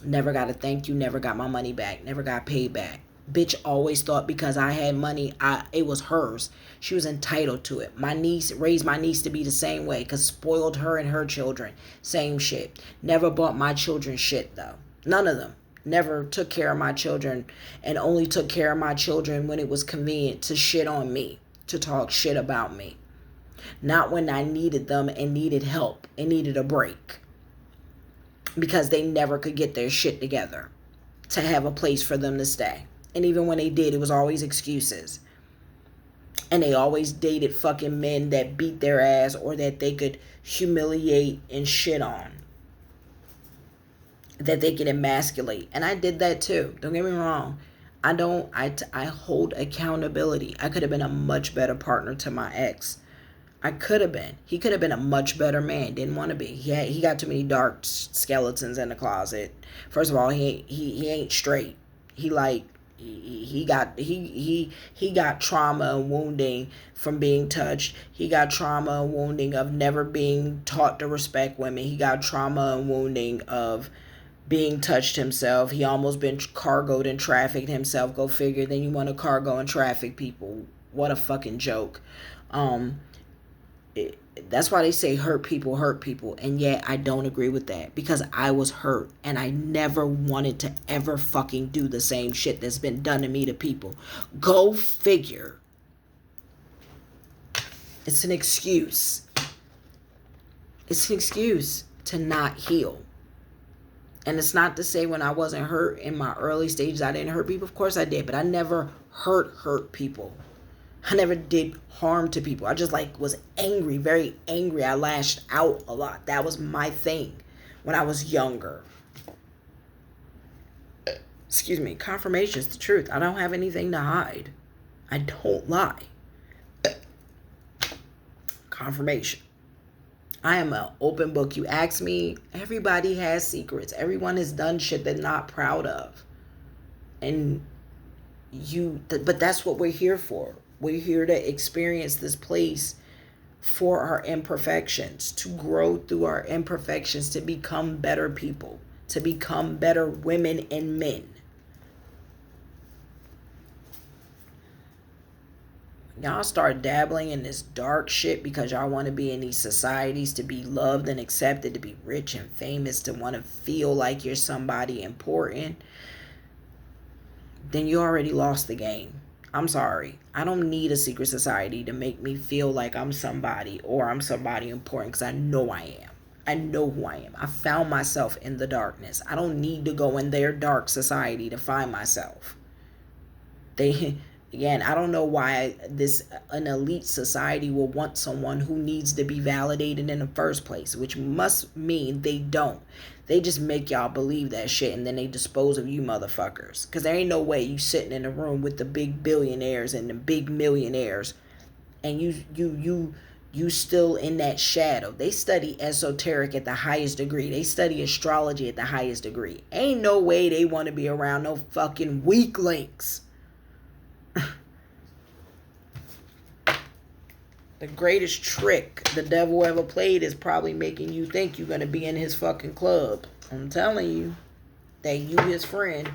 Never got a thank you. Never got my money back. Never got paid back. Bitch always thought because I had money, it was hers. She was entitled to it. My niece raised my niece to be the same way, because spoiled her and her children. Same shit. Never bought my children shit, though. None of them. Never took care of my children, and only took care of my children when it was convenient to shit on me, to talk shit about me. Not when I needed them and needed help and needed a break, because they never could get their shit together to have a place for them to stay. And even when they did, it was always excuses. And they always dated fucking men that beat their ass or that they could humiliate and shit on. That they could emasculate. And I did that too. Don't get me wrong. I hold accountability. I could have been a much better partner to my ex. I could have been. He could have been a much better man. Didn't want to be. He got too many dark skeletons in the closet. First of all, he ain't straight. He got trauma and wounding from being touched. He got trauma and wounding of never being taught to respect women. He got trauma and wounding of being touched himself. He almost been cargoed and trafficked himself. Go figure. Then you want to cargo and traffic people. What a fucking joke. That's why they say hurt people. And yet I don't agree with that, because I was hurt and I never wanted to ever fucking do the same shit that's been done to me to people. Go figure. It's an excuse. It's an excuse to not heal. And it's not to say when I wasn't hurt in my early stages I didn't hurt people. Of course I did, but I never hurt people. I never did harm to people. I just like was angry, very angry. I lashed out a lot. That was my thing when I was younger. Excuse me. Confirmation is the truth. I don't have anything to hide. I don't lie. Confirmation. I am an open book. You ask me, everybody has secrets. Everyone has done shit they're not proud of. And but that's what we're here for. We're here to experience this place for our imperfections, to grow through our imperfections, to become better people, to become better women and men. Y'all start dabbling in this dark shit because y'all want to be in these societies, to be loved and accepted, to be rich and famous, to want to feel like you're somebody important, then you already lost the game. I'm sorry. I don't need a secret society to make me feel like I'm somebody or I'm somebody important, because I know I am. I know who I am. I found myself in the darkness. I don't need to go in their dark society to find myself. Again, I don't know why an elite society will want someone who needs to be validated in the first place, which must mean they don't. They just make y'all believe that shit, and then they dispose of you motherfuckers. Because there ain't no way you sitting in a room with the big billionaires and the big millionaires, and you still in that shadow. They study esoteric at the highest degree. They study astrology at the highest degree. Ain't no way they want to be around no fucking weaklings. The greatest trick the devil ever played is probably making you think you're going to be in his fucking club. I'm telling you that you his friend.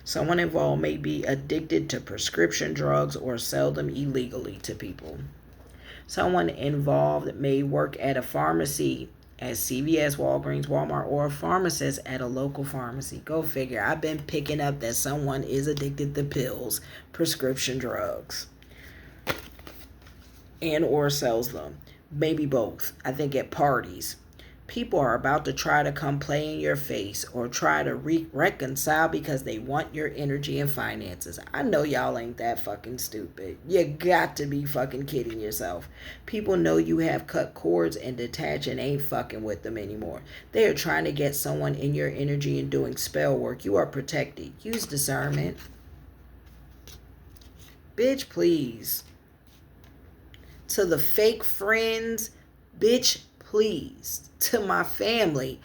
Someone involved may be addicted to prescription drugs or sell them illegally to people. Someone involved may work at a pharmacy at CVS, Walgreens, Walmart, or a pharmacist at a local pharmacy. Go figure. I've been picking up that someone is addicted to pills, prescription drugs, and or sells them. Maybe both. I think at parties. People are about to try to come play in your face or try to reconcile because they want your energy and finances. I know y'all ain't that fucking stupid. You got to be fucking kidding yourself. People know you have cut cords and detached and ain't fucking with them anymore. They are trying to get someone in your energy and doing spell work. You are protected. Use discernment. Bitch, please. To the fake friends, bitch, please. To my family,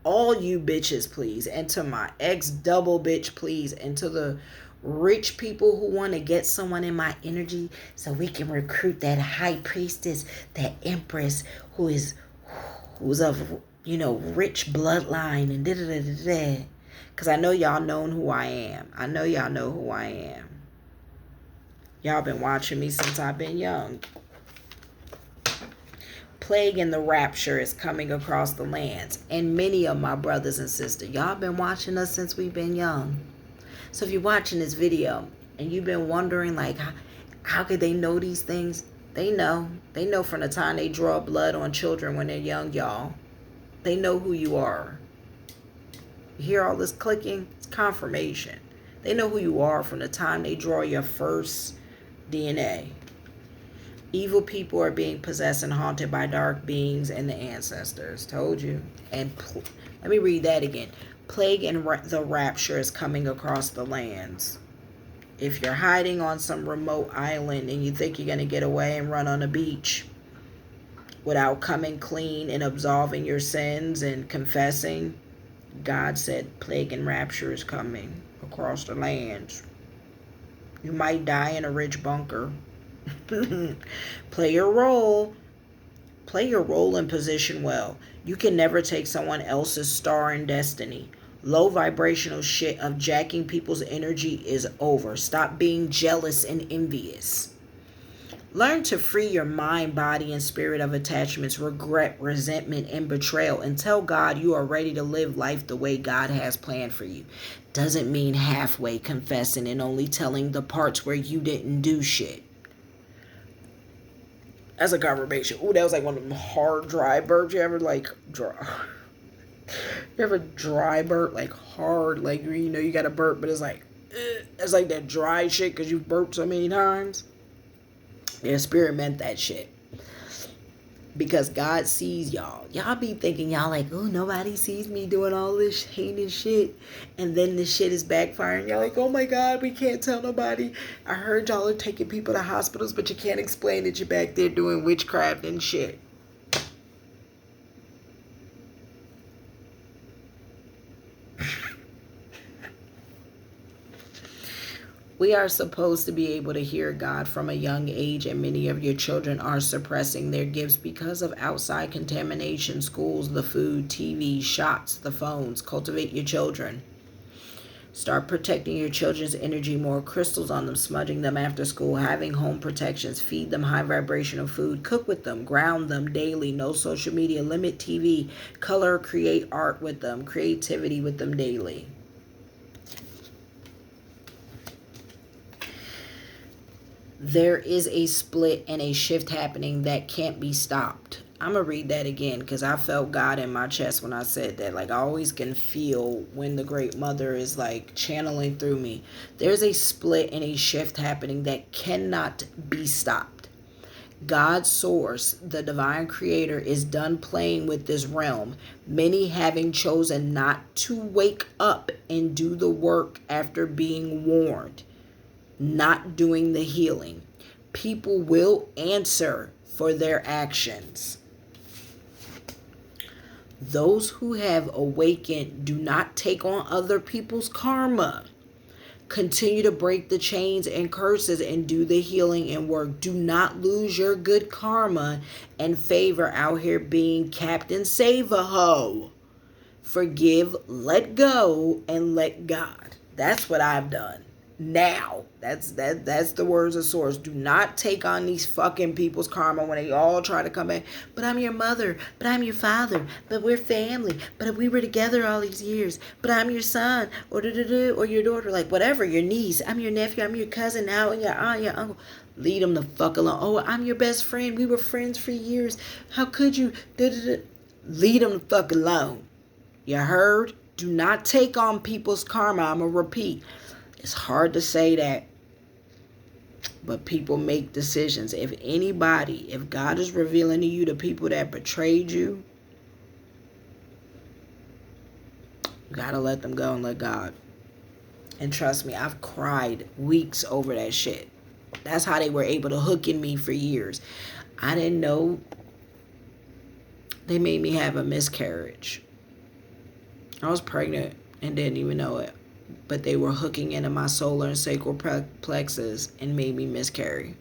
all you bitches, please. And to my ex-double bitch, please. And to the rich people who want to get someone in my energy so we can recruit that high priestess, that empress who's of, rich bloodline and da-da-da-da-da. Because I know y'all know who I am. I know y'all know who I am. Y'all been watching me since I've been young. Plague and the rapture is coming across the lands. And many of my brothers and sisters, y'all been watching us since we've been young. So if you're watching this video and you've been wondering, like, how could they know these things? They know. They know from the time they draw blood on children when they're young, y'all. They know who you are. You hear all this clicking? It's confirmation. They know who you are from the time they draw your first DNA. Evil people are being possessed and haunted by dark beings and the ancestors. Told you. And let me read that again. Plague and the rapture is coming across the lands. If you're hiding on some remote island and you think you're going to get away and run on a beach without coming clean and absolving your sins and confessing, God said plague and rapture is coming across the lands. You might die in a rich bunker. Play your role. Play your role and position well. You can never take someone else's star and destiny. Low vibrational shit of jacking people's energy is over. Stop being jealous and envious. Learn to free your mind, body, and spirit of attachments, regret, resentment, and betrayal, and tell God you are ready to live life the way God has planned for you. Doesn't mean halfway confessing and only telling the parts where you didn't do shit. That's a confirmation. Ooh, that was like one of them hard, dry burps. You ever dry burp, like hard, like, you got a burp, but it's like, That's like that dry shit because you've burped so many times. Their spirit meant that shit. Because God sees y'all. Y'all be thinking y'all like, oh, nobody sees me doing all this heinous shit. And then this shit is backfiring. Y'all like, oh my God, we can't tell nobody. I heard y'all are taking people to hospitals, but you can't explain that you're back there doing witchcraft and shit. We are supposed to be able to hear God from a young age, and many of your children are suppressing their gifts because of outside contamination, schools, the food, TV, shots, the phones. Cultivate your children. Start protecting your children's energy more. Crystals on them, smudging them after school, having home protections. Feed them high vibrational food. Cook with them. Ground them daily. No social media. Limit TV. Color, create art with them. Creativity with them daily. There is a split and a shift happening that can't be stopped. I'm going to read that again because I felt God in my chest when I said that. Like, I always can feel when the Great Mother is like channeling through me. There's a split and a shift happening that cannot be stopped. God's source, the divine creator, is done playing with this realm, many having chosen not to wake up and do the work after being warned. Not doing the healing. People will answer for their actions. Those who have awakened do not take on other people's karma. Continue to break the chains and curses and do the healing and work. Do not lose your good karma and favor out here being Captain Save-A-Ho. Forgive, let go, and let God. That's what I've done. Now, that's the words of source. Do not take on these fucking people's karma when they all try to come back. But I'm your mother. But I'm your father. But we're family. But we were together all these years. But I'm your son or your daughter, like whatever, your niece. I'm your nephew. I'm your cousin now, and your aunt, your uncle. Leave them the fuck alone. Oh, I'm your best friend. We were friends for years. How could you? Leave them the fuck alone. You heard? Do not take on people's karma. I'm going to repeat. It's hard to say that, but people make decisions. If God is revealing to you the people that betrayed you, you got to let them go and let God. And trust me, I've cried weeks over that shit. That's how they were able to hook in me for years. I didn't know they made me have a miscarriage. I was pregnant and didn't even know it. But they were hooking into my solar and sacral plexus and made me miscarry.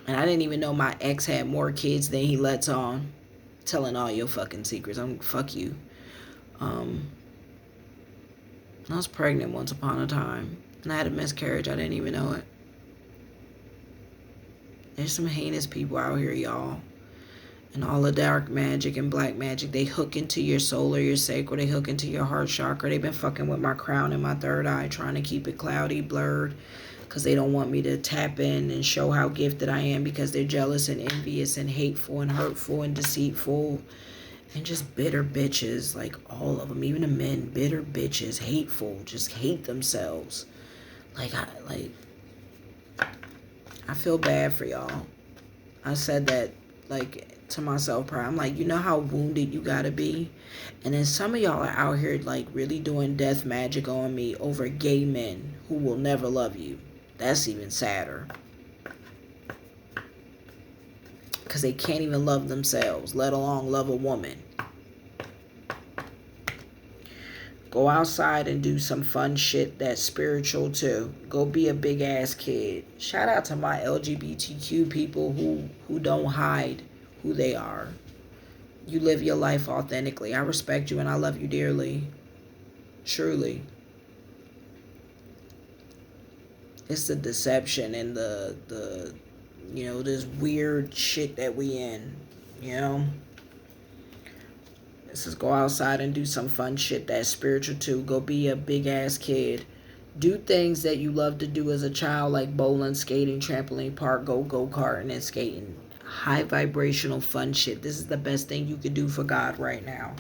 And I didn't even know my ex had more kids than he lets on. Telling all your fucking secrets. Fuck you. I was pregnant once upon a time. And I had a miscarriage. I didn't even know it. There's some heinous people out here, y'all. And all the dark magic and black magic, they hook into your soul or your sacral. They hook into your heart chakra. They've been fucking with my crown and my third eye, trying to keep it cloudy, blurred, because they don't want me to tap in and show how gifted I am, because they're jealous and envious and hateful and hurtful and deceitful and just bitter bitches, like all of them, even the men, bitter bitches, hateful, just hate themselves. I feel bad for y'all. I said that to myself prior. I'm like, you know how wounded you gotta be? And then some of y'all are out here really doing death magic on me over gay men who will never love you. That's even sadder. Because they can't even love themselves, let alone love a woman. Go outside and do some fun shit that's spiritual too. Go be a big ass kid. Shout out to my LGBTQ people who don't hide who they are. You live your life authentically. I respect you and I love you dearly. Truly. It's the deception and the this weird shit that we in, This is go outside and do some fun shit that's spiritual too. Go be a big ass kid. Do things that you love to do as a child, like bowling, skating, trampoline park, go-karting and skating. High vibrational fun shit. This is the best thing you could do for God right now.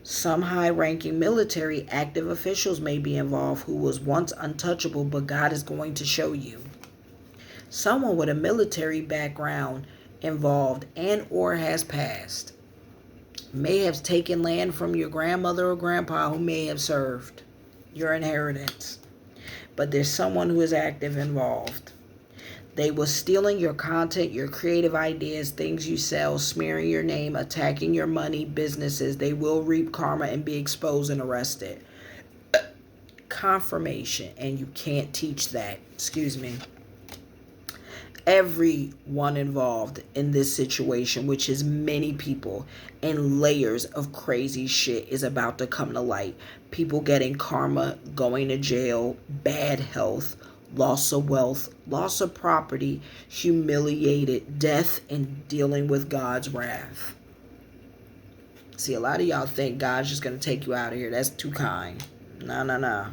Some high-ranking military active officials may be involved who was once untouchable, but God is going to show you. Someone with a military background involved and or has passed may have taken land from your grandmother or grandpa who may have served your inheritance. But there's someone who is active involved. They were stealing your content, your creative ideas, things you sell, smearing your name, attacking your money, businesses. They will reap karma and be exposed and arrested. Confirmation, and you can't teach that. Excuse me. Everyone involved in this situation, which is many people and layers of crazy shit, is about to come to light. People getting karma, going to jail, bad health, loss of wealth, loss of property, humiliated, death, and dealing with God's wrath. See, a lot of y'all think God's just going to take you out of here. That's too kind. No.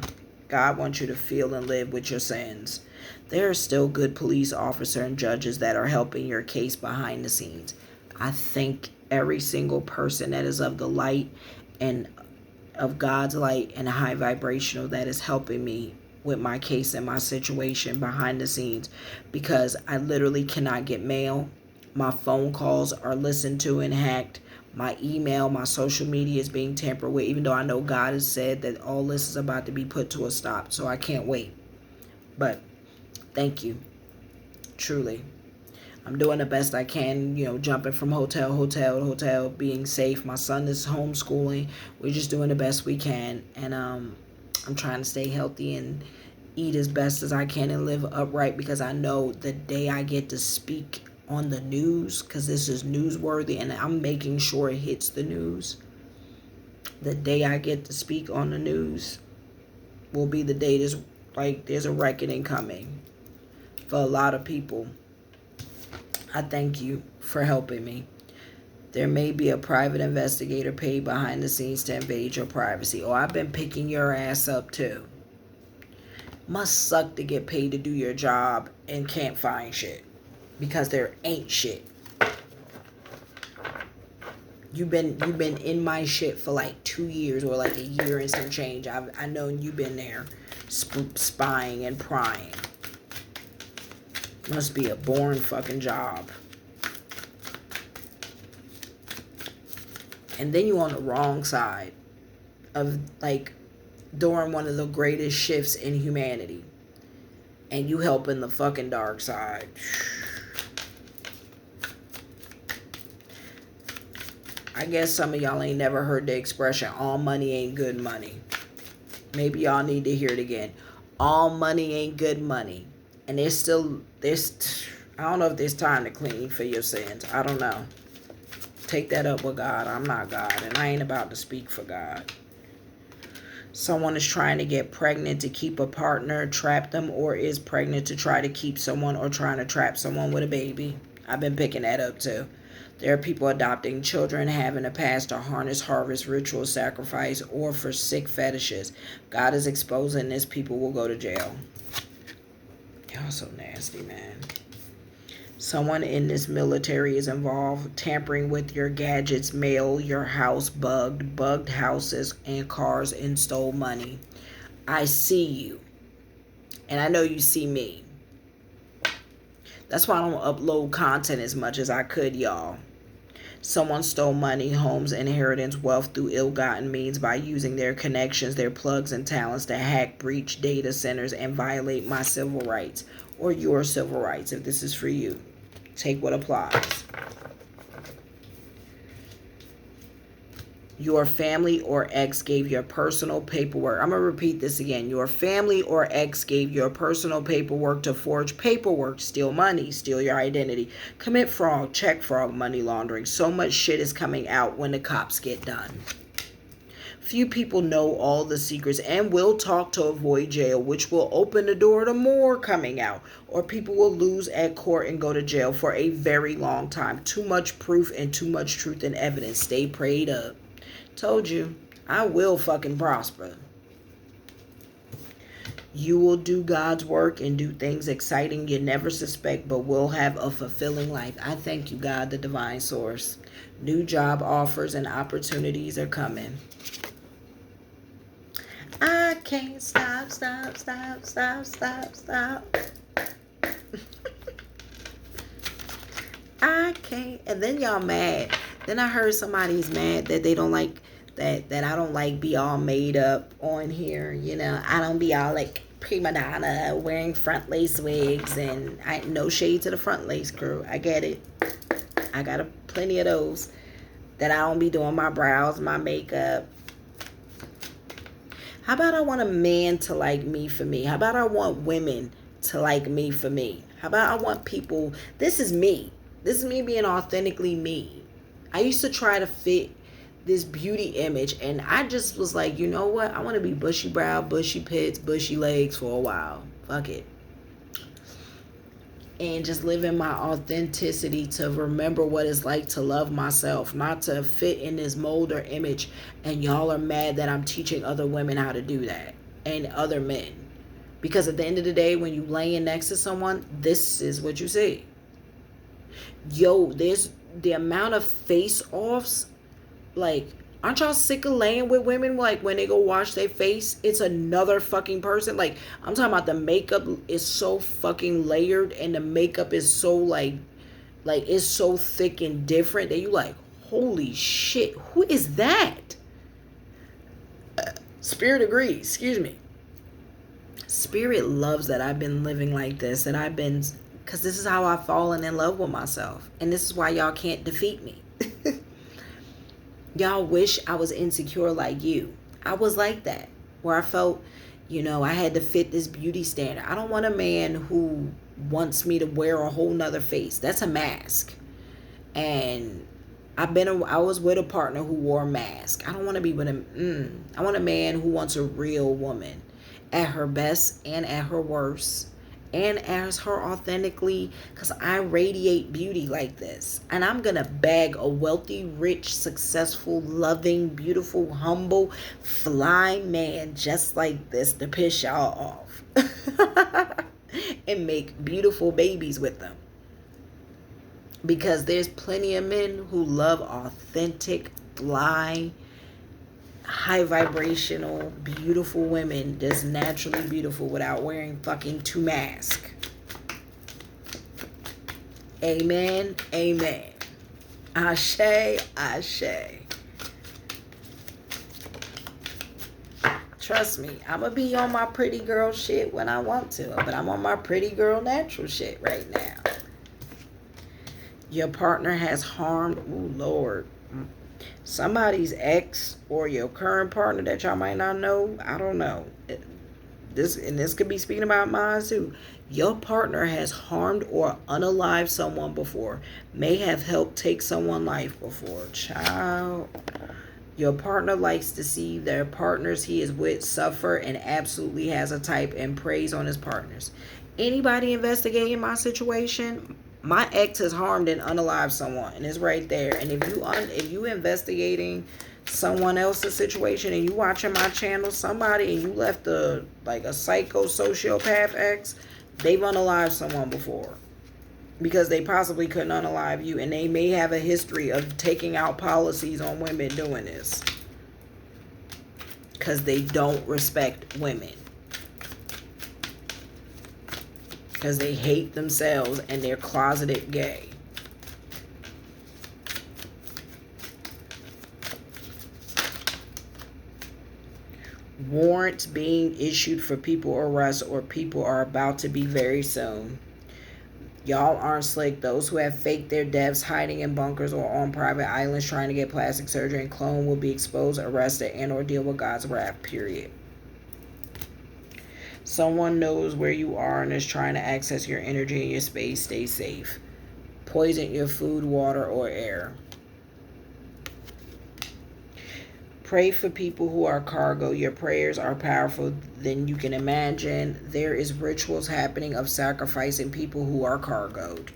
God wants you to feel and live with your sins. There are still good police officers and judges that are helping your case behind the scenes. I thank every single person that is of the light and of God's light and high vibrational that is helping me with my case and my situation behind the scenes, because I literally cannot get mail. My phone calls are listened to and hacked. My email, my social media is being tampered with, even though I know God has said that all this is about to be put to a stop. So I can't wait. But thank you. Truly. I'm doing the best I can, jumping from hotel to hotel, being safe. My son is homeschooling. We're just doing the best we can. And I'm trying to stay healthy and eat as best as I can and live upright, because I know the day I get to speak on the news, because this is newsworthy and I'm making sure it hits the news. The day I get to speak on the news will be the day there's a reckoning coming for a lot of people. I thank you for helping me. There may be a private investigator paid behind the scenes to invade your privacy. Oh, I've been picking your ass up too. Must suck to get paid to do your job and can't find shit, because there ain't shit. You've been in my shit for like 2 years or like a year and some change. I know you've been there spying and prying. Must be a boring fucking job. And then you on the wrong side of during one of the greatest shifts in humanity, and you helping the fucking dark side. I guess some of y'all ain't never heard the expression, all money ain't good money. Maybe y'all need to hear it again. All money ain't good money. And there's I don't know if there's time to clean for your sins. I don't know. Take that up with God. I'm not God, and I ain't about to speak for God. Someone is trying to get pregnant to keep a partner, trap them, or is pregnant to try to keep someone, or trying to trap someone with a baby. I've been picking that up too. There are people adopting children, having a past to harness, harvest, ritual, sacrifice, or for sick fetishes. God is exposing this. People will go to jail. Y'all so nasty, man. Someone in this military is involved, tampering with your gadgets, mail, your house bugged houses and cars, and stole money. I see you. And I know you see me. That's why I don't upload content as much as I could, y'all. Someone stole money, homes, inheritance, wealth through ill-gotten means by using their connections, their plugs and talents to hack, breach data centers, and violate my civil rights, or your civil rights, if this is for you. Take what applies. Your family or ex gave your personal paperwork. I'm going to repeat this again. Your family or ex gave your personal paperwork to forge paperwork, steal money, steal your identity, commit fraud, check fraud, money laundering. So much shit is coming out when the cops get done. Few people know all the secrets and will talk to avoid jail, which will open the door to more coming out. Or people will lose at court and go to jail for a very long time. Too much proof and too much truth and evidence. Stay prayed up. Told you, I will fucking prosper. You will do God's work and do things exciting you never suspect, but will have a fulfilling life. I thank you, God, the divine source. New job offers and opportunities are coming. I can't stop. I can't. And then y'all mad. Then I heard somebody's mad that they don't like that I don't like be all made up on here. You know, I don't be all like prima donna wearing front lace wigs, and I no shade to the front lace crew. I get it. I got plenty of those. That I don't be doing my brows, my makeup. How about I want a man to like me for me? How about I want women to like me for me? How about I want people, this is me. This is me being authentically me. I used to try to fit this beauty image, and I just was like, you know what? I want to be bushy brow, bushy pits, bushy legs for a while. Fuck it. And just live in my authenticity to remember what it's like to love myself, not to fit in this mold or image. And y'all are mad that I'm teaching other women how to do that, and other men. Because at the end of the day, when you laying next to someone, this is what you see. Yo, there's the amount of face-offs. Like, aren't y'all sick of laying with women? Like, when they go wash their face, it's another fucking person. Like, I'm talking about the makeup is so fucking layered, and the makeup is so like it's so thick and different that you like, holy shit, who is that? Spirit agrees. Excuse me. Spirit loves that I've been living like this, and I've been, because this is how I've fallen in love with myself, and this is why y'all can't defeat me. Y'all wish I was insecure like you. I was like that, where I felt, you know, I had to fit this beauty standard. I don't want a man who wants me to wear a whole nother face. That's a mask. And I was with a partner who wore a mask. I don't want to be with him. I want a man who wants a real woman at her best and at her worst, and as her authentically, because I radiate beauty like this. And I'm going to bag a wealthy, rich, successful, loving, beautiful, humble, fly man just like this to piss y'all off. And make beautiful babies with them. Because there's plenty of men who love authentic, fly, high vibrational, beautiful women, just naturally beautiful without wearing fucking two masks. Amen. Amen. Ashe. Ashe. Trust me, I'm going to be on my pretty girl shit when I want to, but I'm on my pretty girl natural shit right now. Your partner has harmed, ooh, Lord, somebody's ex or your current partner that y'all might not know. I don't know. This could be speaking about mine too. Your partner has harmed or unalived someone before. May have helped take someone's life before. Child. Your partner likes to see their partners he is with suffer and absolutely has a type and preys on his partners. Anybody investigating my situation? My ex has harmed and unalived someone, and it's right there. And if you investigating someone else's situation and you watching my channel, somebody, and you left a psycho sociopath ex, they've unalived someone before. Because they possibly couldn't unalive you, and they may have a history of taking out policies on women doing this. Because they don't respect women. Because they hate themselves and they're closeted gay. Warrants being issued for people arrest or people are about to be very soon. Y'all aren't slick. Those who have faked their deaths hiding in bunkers or on private islands trying to get plastic surgery and clone will be exposed, arrested, and or deal with God's wrath, period. Someone knows where you are and is trying to access your energy and your space. Stay safe. Poison your food, water, or air. Pray for people who are cargo. Your prayers are powerful than you can imagine. There is rituals happening of sacrificing people who are cargoed.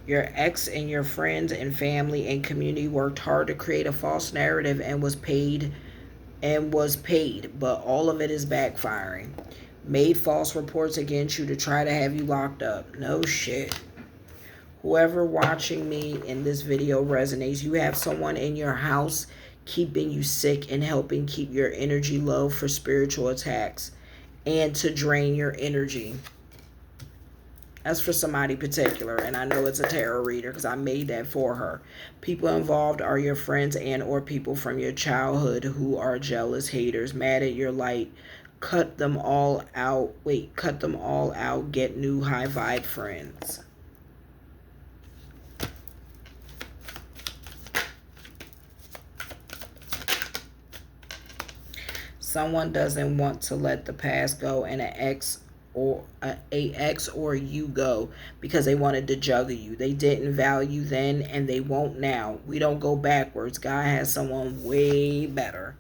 Your ex and your friends and family and community worked hard to create a false narrative and was paid and was paid, but all of it is backfiring. Made false reports against you to try to have you locked up. No shit. Whoever watching me in this video resonates. You have someone in your house keeping you sick and helping keep your energy low for spiritual attacks and to drain your energy. That's for somebody particular, and I know it's a tarot reader because I made that for her. People involved are your friends and or people from your childhood who are jealous, haters, mad at your light. Cut them all out. Cut them all out. Get new high vibe friends. Someone doesn't want to let the past go and an ex or you go because they wanted to juggle you. They didn't value then and they won't now. We don't go backwards. God has someone way better.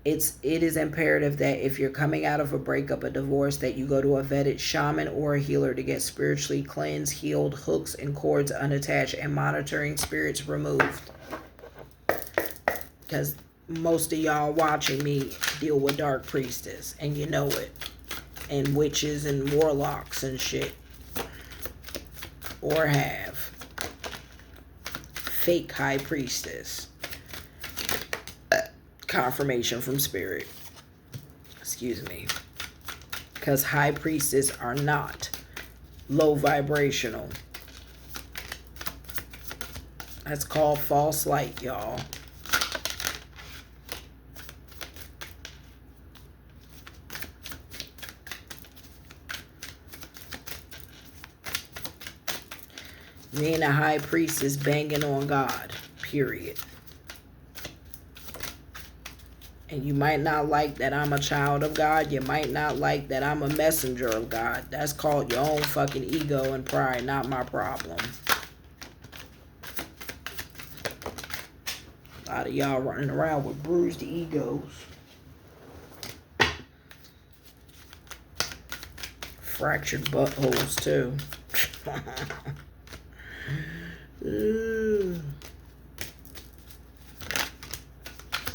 It is imperative that if you're coming out of a breakup, a divorce, that you go to a vetted shaman or a healer to get spiritually cleansed, healed, hooks and cords unattached, and monitoring spirits removed. Because most of y'all watching me deal with dark priestess, and you know it. And witches and warlocks and shit. Or have. Fake high priestess. Confirmation from spirit. Excuse me. Because high priestess are not low vibrational. That's called false light, y'all. Being a high priest is banging on God, period. And you might not like that I'm a child of God. You might not like that I'm a messenger of God. That's called your own fucking ego and pride, not my problem. A lot of y'all running around with bruised egos. Fractured buttholes, too.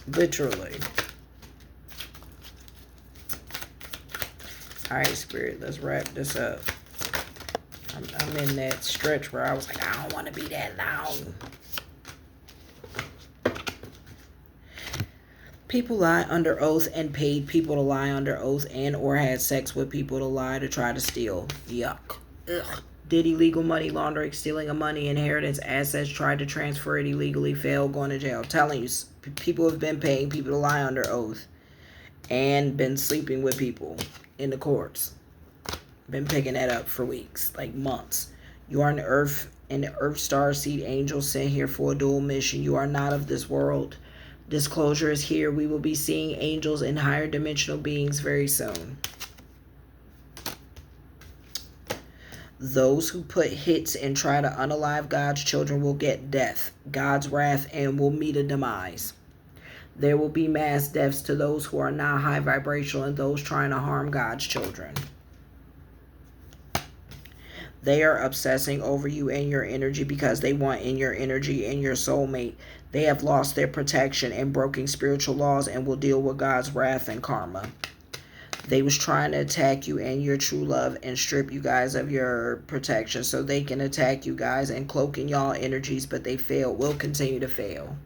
Literally. Alright, Spirit, let's wrap this up. I'm in that stretch where I was like, I don't want to be that long. People lie under oath and paid people to lie under oath and or had sex with people to lie to try to steal. Yuck. Ugh. Did illegal money laundering, stealing of money, inheritance, assets, tried to transfer it illegally, failed, going to jail. I'm telling you, people have been paying people to lie under oath and been sleeping with people in the courts. Been picking that up for weeks, like months. You are an earth star seed angel sent here for a dual mission. You are not of this world. Disclosure is here. We will be seeing angels and higher dimensional beings very soon. Those who put hits and try to unalive God's children will get death, God's wrath, and will meet a demise. There will be mass deaths to those who are not high vibrational and those trying to harm God's children. They are obsessing over you and your energy because they want in your energy and your soulmate. They have lost their protection and broken spiritual laws and will deal with God's wrath and karma. They was trying to attack you and your true love and strip you guys of your protection so they can attack you guys and cloak in y'all energies, but they failed, will continue to fail.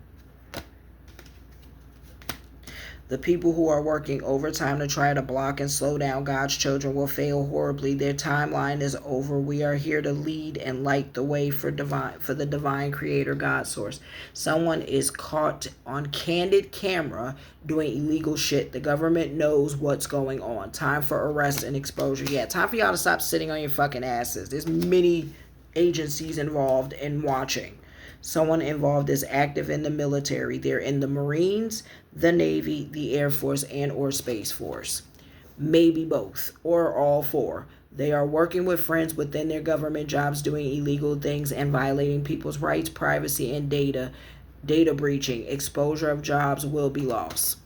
The people who are working overtime to try to block and slow down God's children will fail horribly. Their timeline is over. We are here to lead and light the way for the divine creator God source. Someone is caught on candid camera doing illegal shit. The government knows what's going on. Time for arrest and exposure. Yeah, time for y'all to stop sitting on your fucking asses. There's many agencies involved in watching. Someone involved is active in the military. They're in the Marines, the Navy, the Air Force, and or Space Force. Maybe both, or all four. They are working with friends within their government jobs doing illegal things and violating people's rights, privacy, and data breaching. Exposure of jobs will be lost.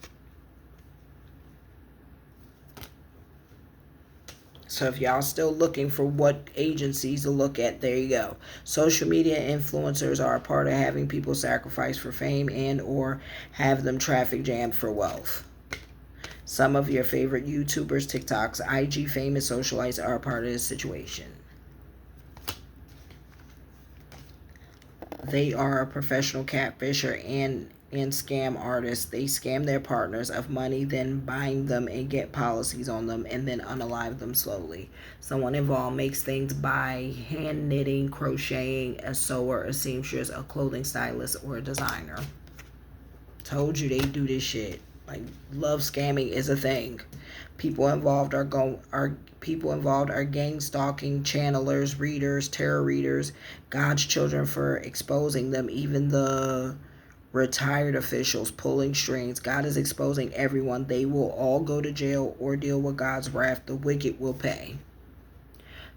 So if y'all still looking for what agencies to look at, there you go. Social media influencers are a part of having people sacrifice for fame and or have them traffic jammed for wealth. Some of your favorite YouTubers, TikToks, IG famous socialites are a part of this situation. They are a professional catfisher and scam artists. They scam their partners of money, then bind them and get policies on them, and then unalive them slowly. Someone involved makes things by hand knitting, crocheting, a sewer, a seamstress, a clothing stylist, or a designer. Told you they do this shit. Like, love scamming is a thing. People involved are gang stalking, channelers, readers, tarot readers, God's children for exposing them, even the retired officials pulling strings. God is exposing everyone. They will all go to jail or deal with God's wrath. The wicked will pay.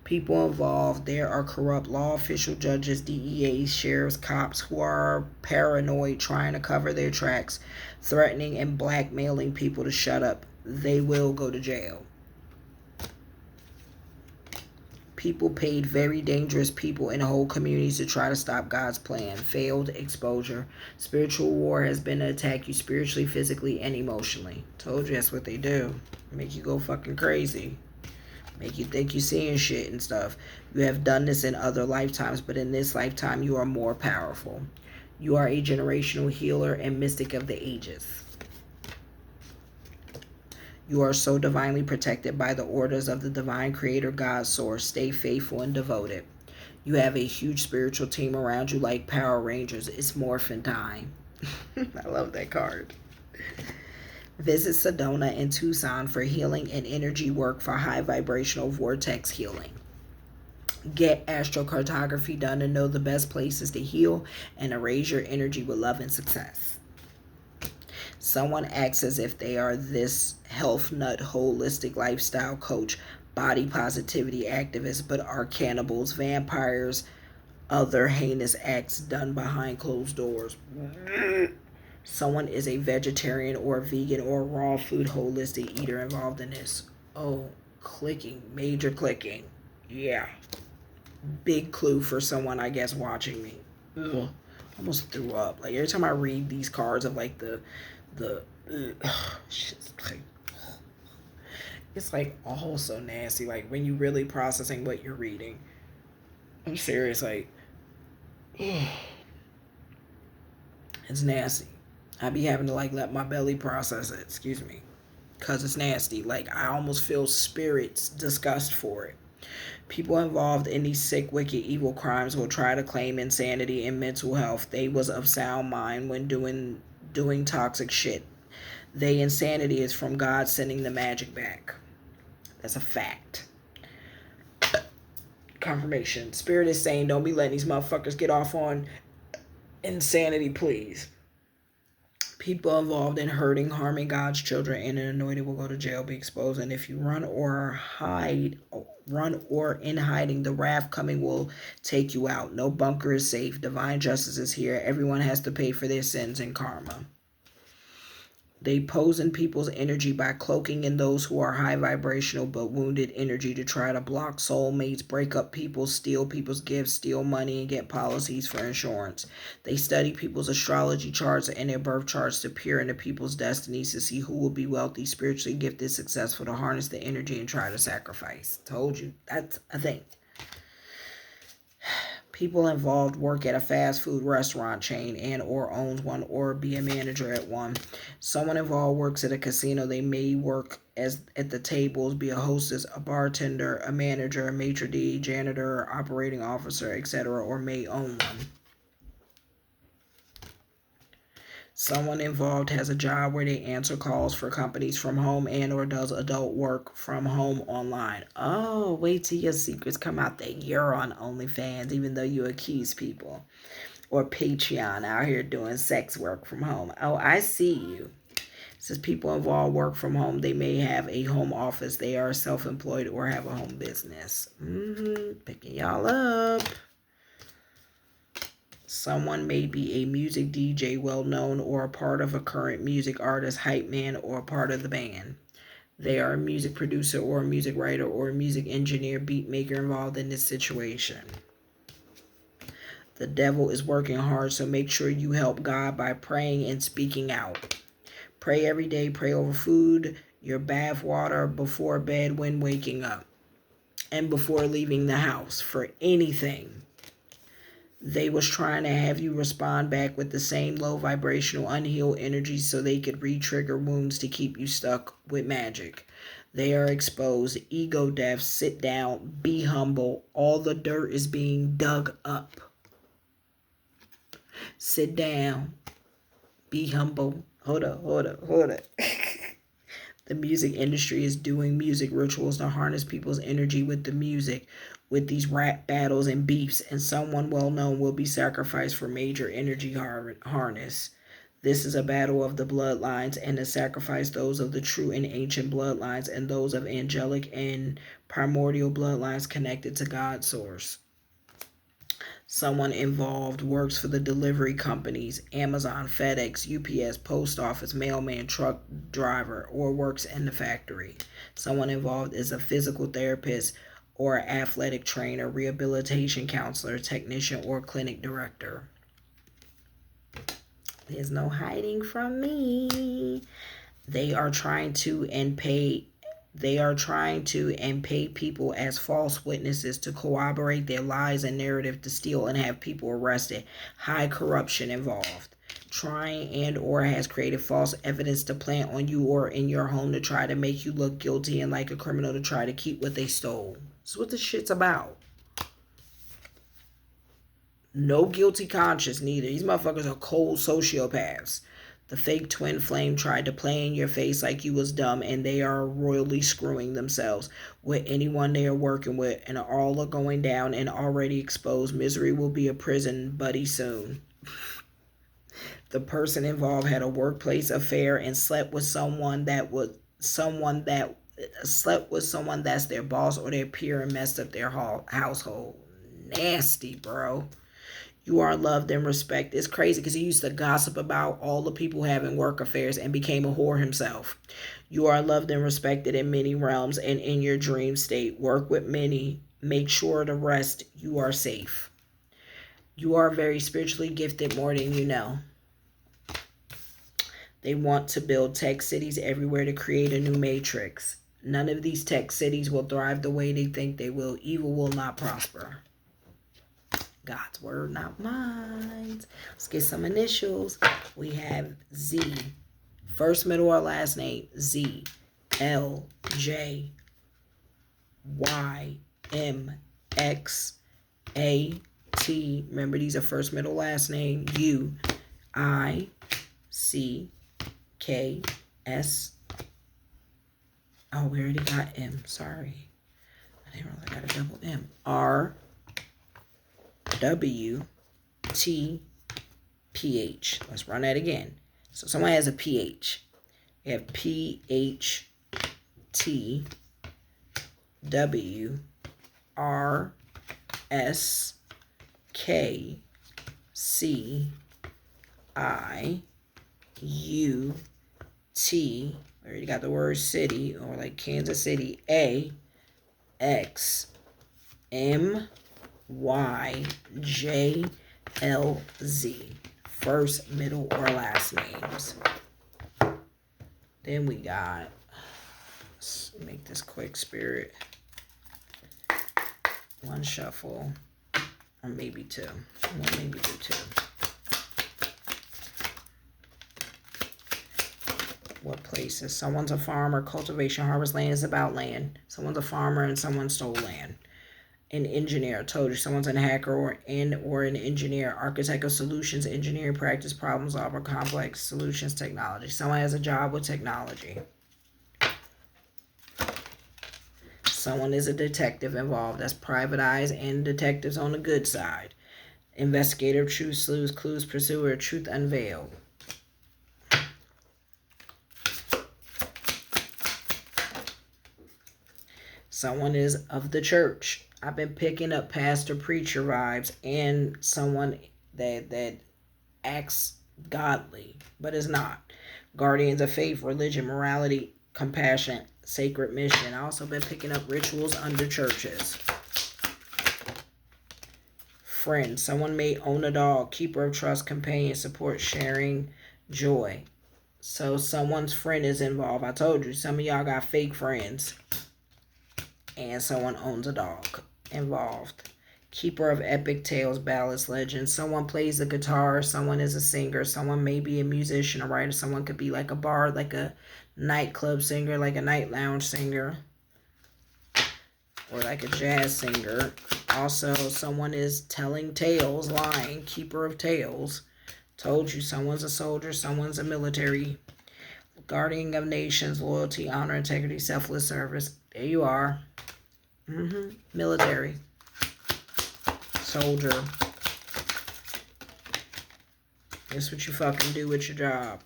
People involved, there are corrupt law official, judges, DEAs, sheriffs, cops who are paranoid, trying to cover their tracks, threatening and blackmailing people to shut up. They will go to jail. People paid very dangerous people in whole communities to try to stop God's plan. Failed exposure. Spiritual war has been to attack you spiritually, physically, and emotionally. Told you that's what they do. Make you go fucking crazy. Make you think you're seeing shit and stuff. You have done this in other lifetimes, but in this lifetime, you are more powerful. You are a generational healer and mystic of the ages. You are so divinely protected by the orders of the divine creator, God source. Stay faithful and devoted. You have a huge spiritual team around you like Power Rangers. It's morphin' time. I love that card. Visit Sedona in Tucson for healing and energy work for high vibrational vortex healing. Get astrocartography done to know the best places to heal and erase your energy with love and success. Someone acts as if they are this health nut, holistic lifestyle coach, body positivity activist, but are cannibals, vampires, other heinous acts done behind closed doors. Someone is a vegetarian or vegan or raw food holistic eater involved in this. Oh, clicking, major clicking. Yeah. Big clue for someone, I guess, watching me. Ugh. Almost threw up. Like, every time I read these cards of like it's like all so nasty. Like, when you really processing what you're reading. I'm serious, like, it's nasty. I be having to like let my belly process it, excuse me, because it's nasty. Like, I almost feel spirits disgust for it. People involved in these sick, wicked, evil crimes will try to claim insanity and mental health. They was of sound mind when doing toxic shit. They insanity is from God sending the magic back. That's a fact. Confirmation. Spirit is saying, don't be letting these motherfuckers get off on insanity, please. People involved in hurting, harming God's children and an anointed will go to jail, be exposed. And if you run or in hiding, the wrath coming will take you out. No bunker is safe. Divine justice is here. Everyone has to pay for their sins and karma. They poison people's energy by cloaking in those who are high vibrational but wounded energy to try to block soulmates, break up people, steal people's gifts, steal money, and get policies for insurance. They study people's astrology charts and their birth charts to peer into people's destinies to see who will be wealthy, spiritually gifted, successful, to harness the energy and try to sacrifice. Told you. That's a thing. People involved work at a fast food restaurant chain and or owns one or be a manager at one. Someone involved works at a casino. They may work as at the tables, be a hostess, a bartender, a manager, a maitre d', janitor, operating officer, etc., or may own one. Someone involved has a job where they answer calls for companies from home and or does adult work from home online. Oh, wait till your secrets come out that you're on OnlyFans, even though you accuse people. Or Patreon, out here doing sex work from home. Oh, I see you. It says people involved work from home. They may have a home office. They are self-employed or have a home business. Picking y'all up. Someone may be a music DJ well known or a part of a current music artist, hype man, or a part of the band. They are a music producer or a music writer or a music engineer, beat maker involved in this situation. The devil is working hard, so make sure you help God by praying and speaking out. Pray every day, pray over food your bath water before bed when waking up and before leaving the house for anything. They was trying to have you respond back with the same low vibrational unhealed energy so they could re-trigger wounds to keep you stuck with magic. They are exposed. Ego death. Sit down. Be humble. All the dirt is being dug up. Sit down. Be humble. Hold up. The music industry is doing music rituals to harness people's energy with the music, with these rap battles and beefs, and someone well known will be sacrificed for major energy harness. This is a battle of the bloodlines, and to sacrifice those of the true and ancient bloodlines and those of angelic and primordial bloodlines connected to God's source. Someone involved works for the delivery companies, Amazon, FedEx, UPS, post office, mailman, truck driver, or works in the factory. Someone involved is a physical therapist or athletic trainer, rehabilitation counselor, technician, or clinic director. There's no hiding from me. They are trying to pay people as false witnesses to corroborate their lies and narrative to steal and have people arrested. High corruption involved. Trying and or has created false evidence to plant on you or in your home to try to make you look guilty and like a criminal to try to keep what they stole. That's what this shit's about. No guilty conscience neither. These motherfuckers are cold sociopaths. The fake twin flame tried to play in your face like you was dumb, and they are royally screwing themselves with anyone they are working with, and all are going down and already exposed. Misery will be a prison buddy soon. The person involved had a workplace affair and slept with someone that's their boss or their peer and messed up their household. Nasty, bro. You are loved and respected. It's crazy because he used to gossip about all the people having work affairs and became a whore himself. You are loved and respected in many realms and in your dream state. Work with many. Make sure the rest you are safe. You are very spiritually gifted more than you know. They want to build tech cities everywhere to create a new matrix. None of these tech cities will thrive the way they think they will. Evil will not prosper. God's word, not mine. Let's get some initials. We have Z. First, middle, or last name. Z. L. J. Y. M. X. A. T. Remember, these are first, middle, last name. U. I. C. K. S. Oh, we already got M. Sorry. I didn't realize I got a double M. R. W, T, P-H. Let's run that again. So someone has a P-H. You have P-H, T, W, R, S, K, C, I, U, T. We already got the word city, or like Kansas City. A, X, M, Y, J, L, Z. First, middle, or last names. Then we got, let's make this quick, Spirit. One shuffle, or maybe two. We'll maybe do two. What places? Someone's a farmer. Cultivation, harvest, land is about land. Someone's a farmer and someone stole land. An engineer, I told you, someone's an hacker or an engineer. Architect of solutions, engineering practice, problem solver, complex solutions, technology. Someone has a job with technology. Someone is a detective involved. That's private eyes and detectives on the good side. Investigator, truth sleuth, clues, pursuer, truth unveiled. Someone is of the church. I've been picking up pastor preacher vibes and someone that acts godly, but is not. Guardians of faith, religion, morality, compassion, sacred mission. I also been picking up rituals under churches. Friend, someone may own a dog, keeper of trust, companion, support, sharing, joy. So someone's friend is involved. I told you, some of y'all got fake friends. And someone owns a dog involved. Keeper of epic tales, ballads, legends. Someone plays the guitar. Someone is a singer. Someone may be a musician, a writer. Someone could be like a bard, like a nightclub singer, like a night lounge singer, or like a jazz singer. Also, someone is telling tales, lying, keeper of tales. Told you, someone's a soldier, someone's a military, guardian of nations, loyalty, honor, integrity, selfless service. There you are. Military. Soldier. That's what you fucking do with your job.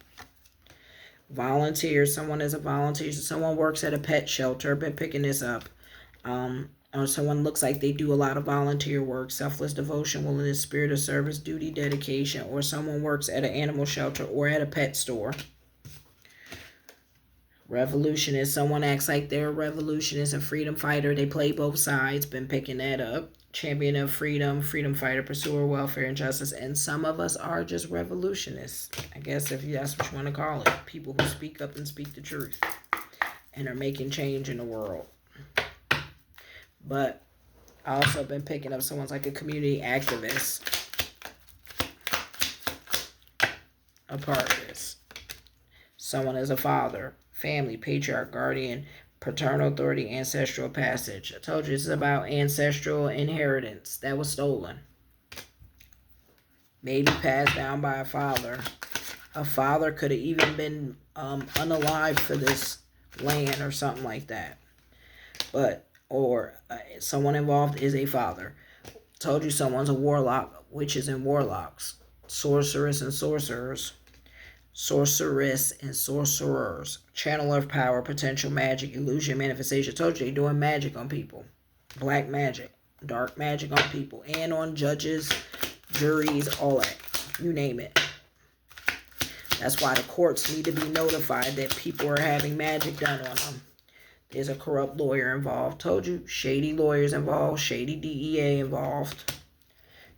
Volunteer. Someone is a volunteer. Someone works at a pet shelter. Been picking this up. Or someone looks like they do a lot of volunteer work. Selfless devotion, willingness, spirit of service, duty, dedication. Or someone works at an animal shelter or at a pet store. Revolutionist. Someone acts like they're a revolutionist, a freedom fighter. They play both sides. Been picking that up. Champion of freedom, freedom fighter, pursuer, welfare, and justice. And some of us are just revolutionists. I guess if that's what you want to call it. People who speak up and speak the truth. And are making change in the world. But I also been picking up someone's like a community activist. A part of this. Someone is a father. Family, patriarch, guardian, paternal authority, ancestral passage. I told you this is about ancestral inheritance that was stolen. Maybe passed down by a father. A father could have even been unalive for this land or something like that. Someone involved is a father. Told you someone's a warlock, witches and warlocks. Sorceress and sorcerers. Sorceress and sorcerers. Channeler of power, potential magic, illusion, manifestation. Told you they're doing magic on people. Black magic, dark magic on people. And on judges, juries, all that. You name it. That's why the courts need to be notified that people are having magic done on them. There's a corrupt lawyer involved. Told you, shady lawyers involved. Shady DEA involved.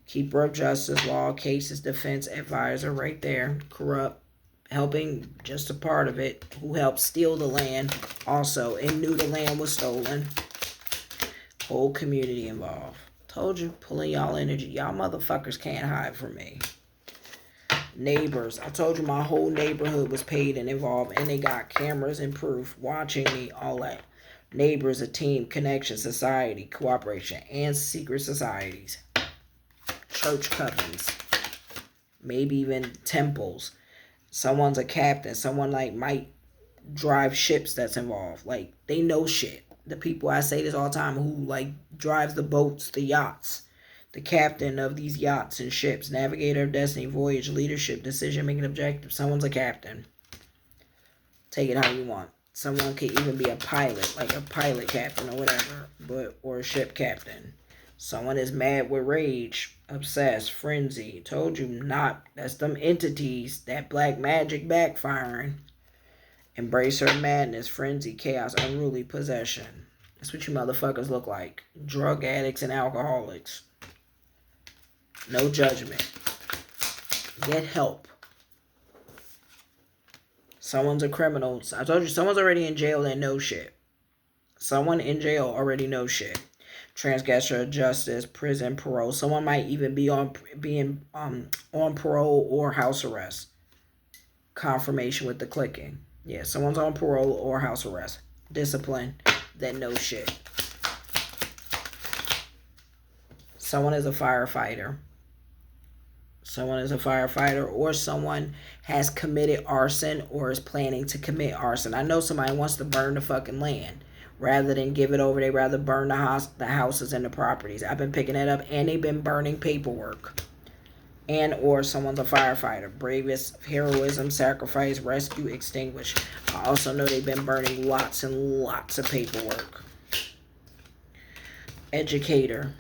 Keeper of justice, law, cases, defense, advisor, right there. Corrupt. Helping, just a part of it, who helped steal the land also and knew the land was stolen. Whole community involved. Told you, pulling y'all energy. Y'all motherfuckers can't hide from me. Neighbors. I told you my whole neighborhood was paid and involved, and they got cameras and proof watching me, all that. Neighbors, a team, connection, society, cooperation, and secret societies. Church covens. Maybe even temples. Someone's a captain. Someone like might drive ships that's involved. Like, they know shit. The people, I say this all the time, who like drives the boats, the yachts. The captain of these yachts and ships. Navigator of destiny, voyage, leadership, decision-making objective. Someone's a captain. Take it how you want. Someone could even be a pilot, like a pilot captain or whatever. Or a ship captain. Someone is mad with rage, obsessed, frenzy. Told you not. That's them entities. That black magic backfiring. Embrace her madness, frenzy, chaos, unruly possession. That's what you motherfuckers look like. Drug addicts and alcoholics. No judgment. Get help. Someone's a criminal. I told you, someone's already in jail that knows shit. Someone in jail already knows shit. Transgressor of justice, prison, parole. Someone might even be on parole or house arrest. Confirmation with the clicking. Yeah, someone's on parole or house arrest. Discipline that knows shit. Someone is a firefighter. Someone is a firefighter, or someone has committed arson or is planning to commit arson. I know somebody wants to burn the fucking land. Rather than give it over, they rather burn the houses and the properties. I've been picking that up, and they've been burning paperwork. And or someone's a firefighter. Bravest, heroism, sacrifice, rescue, extinguish. I also know they've been burning lots and lots of paperwork. Educator.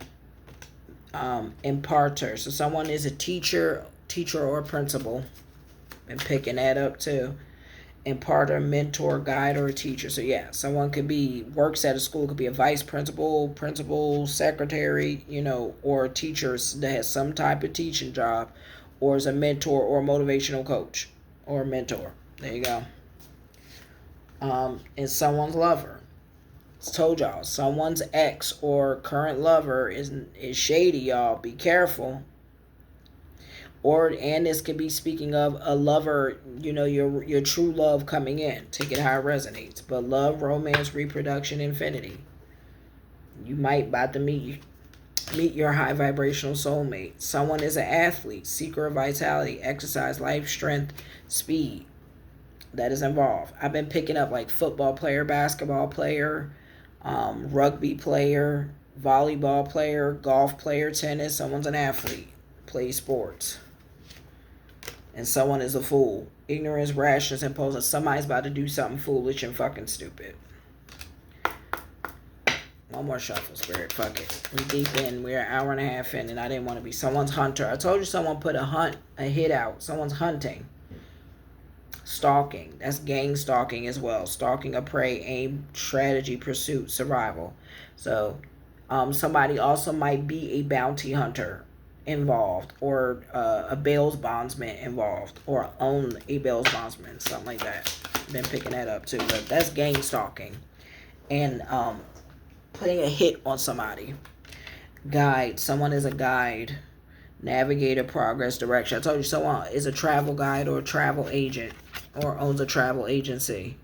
Imparter. So someone is a teacher or principal. Been picking that up too. Imparter, mentor, guide, or a teacher. So yeah, someone could be, works at a school, could be a vice principal, secretary, or a teacher that has some type of teaching job, or is a mentor or a motivational coach or a mentor. There you go. And someone's lover. I told y'all, someone's ex or current lover is shady, y'all. Be careful. And this could be speaking of a lover, your true love coming in. Take it how it resonates. But love, romance, reproduction, infinity. You might about to meet your high vibrational soulmate. Someone is an athlete, seeker of vitality, exercise, life, strength, speed. That is involved. I've been picking up like football player, basketball player, rugby player, volleyball player, golf player, tennis. Someone's an athlete, plays sports. And someone is a fool. Ignorance, rashness, impulsive. Somebody's about to do something foolish and fucking stupid. One more shuffle, Spirit. Fuck it. We deep in. We're an hour and a half in, and I didn't want to be. Someone's hunter. I told you someone put a hit out. Someone's hunting. Stalking. That's gang stalking as well. Stalking a prey, aim, strategy, pursuit, survival. So, somebody also might be a bounty hunter involved, or a bail bondsman involved, or own a bail bondsman, something like that. Been picking that up too, but that's gang stalking. And putting a hit on somebody. Guide. Someone is a guide. Navigator, progress, direction. I told you someone is a travel guide or a travel agent, or owns a travel agency,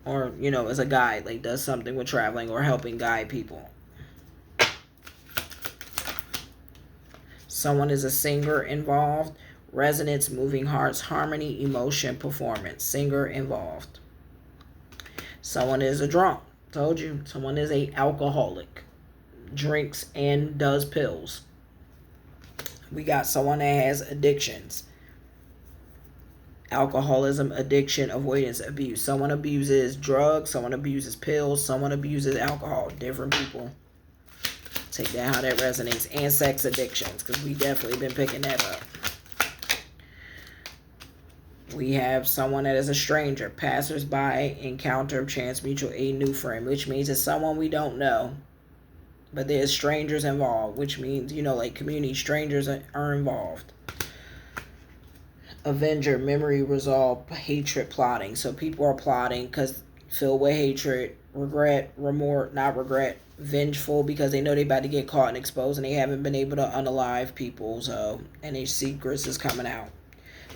or is a guide, like does something with traveling or helping guide people. Someone is a singer involved. Resonance, moving hearts, harmony, emotion, performance. Singer involved. Someone is a drunk. Told you. Someone is a alcoholic. Drinks and does pills. We got someone that has addictions. Alcoholism, addiction, avoidance, abuse. Someone abuses drugs. Someone abuses pills. Someone abuses alcohol. Different people. Take that how that resonates. And sex addictions, because we definitely been picking that up. We have someone that is a stranger. Passers-by, encounter, chance, mutual aid, new friend, which means it's someone we don't know. But there's strangers involved, which means, like community, strangers are involved. Avenger, memory, resolve, hatred, plotting. So people are plotting because filled with hatred, regret, remorse, not regret, vengeful because they know they're about to get caught and exposed and they haven't been able to unalive people. So, and their secrets is coming out.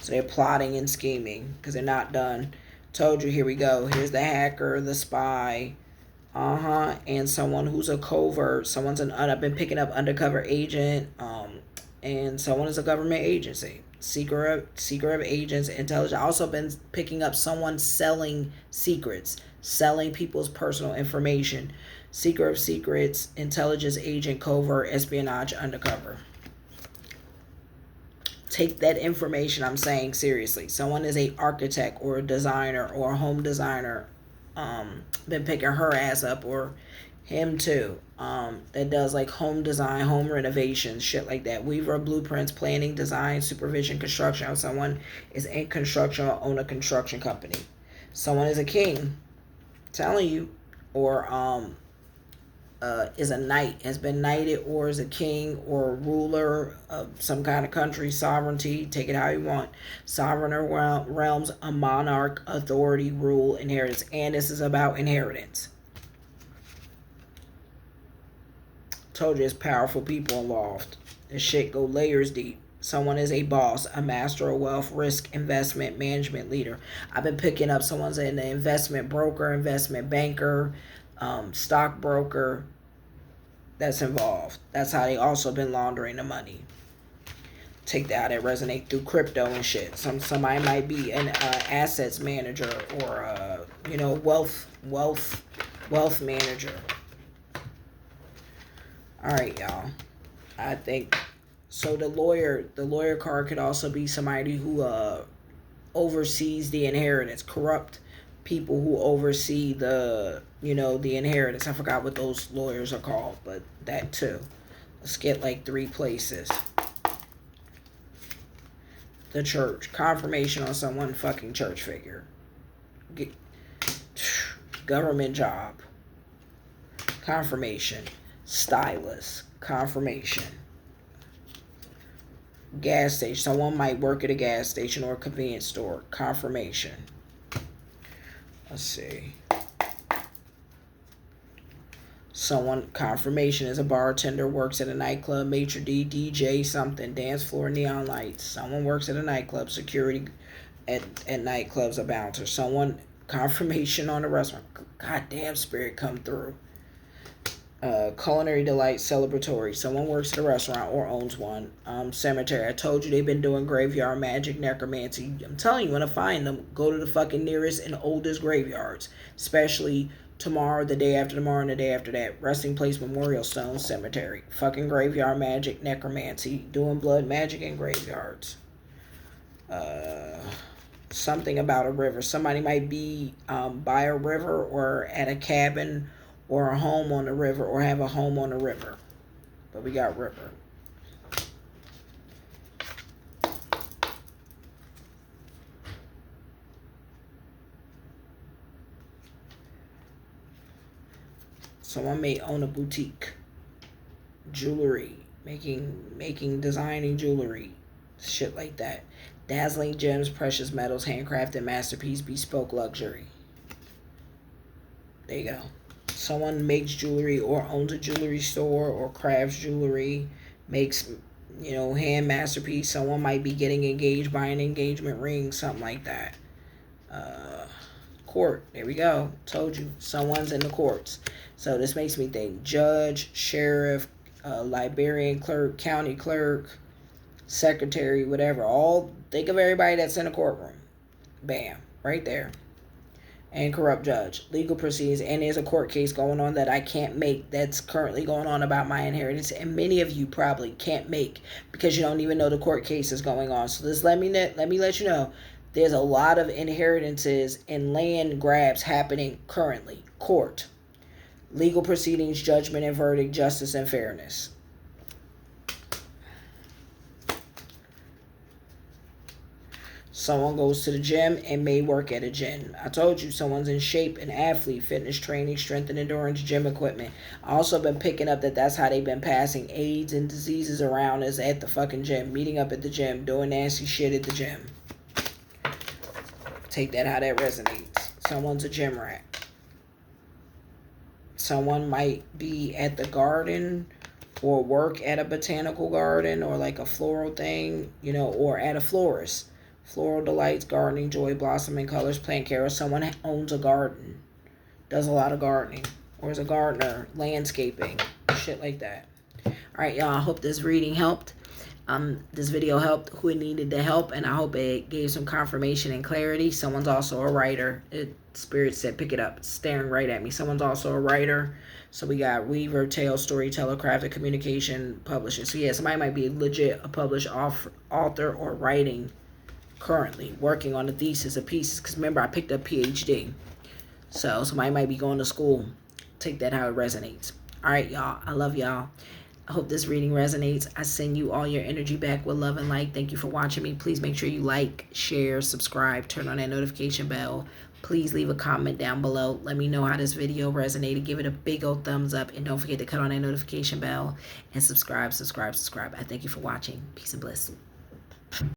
So they're plotting and scheming because they're not done. Told you, here we go. Here's the hacker, the spy. And someone who's a covert. I've been picking up undercover agent. And someone is a government agency. Seeker of agents, intelligence. I also been picking up someone selling secrets, selling people's personal information. Seeker of secrets, intelligence agent, covert, espionage, undercover. Take that information I'm saying seriously. Someone is a architect or a designer or a home designer. Been picking her ass up, or him too. That does like home design, home renovations, shit like that. Weaver of blueprints, planning, design, supervision, construction. Someone is in construction or own a construction company. Someone is a king, telling you, or is a knight, has been knighted, or is a king or a ruler of some kind of country, sovereignty, take it how you want. Sovereign realms, a monarch, authority, rule, inheritance. And this is about inheritance. Told you it's powerful people involved. This shit go layers deep. Someone is a boss, a master of wealth, risk, investment, management leader. I've been picking up someone's an investment broker, investment banker, stockbroker. That's involved. That's how they also been laundering the money. Take that out and resonate through crypto and shit. Somebody might be an assets manager or wealth manager. All right, y'all. I think so. The lawyer card could also be somebody who oversees the inheritance. Corrupt people who oversee the inheritance. I forgot what those lawyers are called, but that too. Let's get like 3 places. The church. Confirmation on someone fucking church figure. Government job. Confirmation. Stylist. Confirmation. gas station. Someone might work at a gas station or a convenience store. Confirmation. Let's see. Someone, confirmation, is a bartender, works at a nightclub, maitre d', DJ, something, dance floor, neon lights. Someone works at a nightclub, security at nightclubs, a bouncer. Someone, confirmation on a restaurant. Goddamn, spirit, come through. Culinary delight, celebratory. Someone works at a restaurant or owns one. Cemetery. I told you they've been doing graveyard magic, necromancy. I'm telling you, when I find them, go to the fucking nearest and oldest graveyards, especially tomorrow, the day after tomorrow, and the day after that. Resting place, memorial stones, cemetery. Fucking graveyard magic, necromancy. Doing blood magic in graveyards. Something about a river. Somebody might be by a river or at a cabin or a home on the river or have a home on the river. But we got river. Someone may own a boutique. Jewelry. Making designing jewelry. Shit like that. Dazzling gems, precious metals, handcrafted masterpiece, bespoke luxury. There you go. Someone makes jewelry or owns a jewelry store or crafts jewelry, makes, hand masterpiece. Someone might be getting engaged, buying an engagement ring, something like that. Court. There we go. Told you. Someone's in the courts. So this makes me think judge, sheriff, librarian, clerk, county clerk, secretary, whatever. All think of everybody that's in a courtroom. Bam. Right there. And corrupt judge. Legal proceedings. And there's a court case going on that I can't make that's currently going on about my inheritance. And many of you probably can't make because you don't even know the court case is going on. So let me let you know. There's a lot of inheritances and land grabs happening currently. Court. Legal proceedings, judgment and verdict, justice and fairness. Someone goes to the gym and may work at a gym. I told you, someone's in shape, an athlete, fitness training, strength and endurance, gym equipment. I also been picking up that's how they've been passing AIDS and diseases around is at the fucking gym. Meeting up at the gym, doing nasty shit at the gym. Take that how that resonates. Someone's a gym rat. Someone might be at the garden or work at a botanical garden or like a floral thing, or at a florist. Floral delights, gardening, joy, blossoming colors, plant care. Someone owns a garden, does a lot of gardening, or is a gardener, landscaping, shit like that. All right, y'all. I hope this reading helped. This video helped who it needed to help, and I hope it gave some confirmation and clarity. Someone's also a writer. Spirit said, pick it up. It's staring right at me. Someone's also a writer. So we got weaver, tale, storyteller, crafted, communication, publisher. So yeah, somebody might be legit a published author or writing currently, working on a thesis of pieces. Because remember, I picked up PhD. So somebody might be going to school. Take that how it resonates. All right, y'all. I love y'all. I hope this reading resonates. I send you all your energy back with love and light. Thank you for watching me. Please make sure you like, share, subscribe, turn on that notification bell. Please leave a comment down below. Let me know how this video resonated. Give it a big old thumbs up. And don't forget to cut on that notification bell and subscribe. I thank you for watching. Peace and bliss.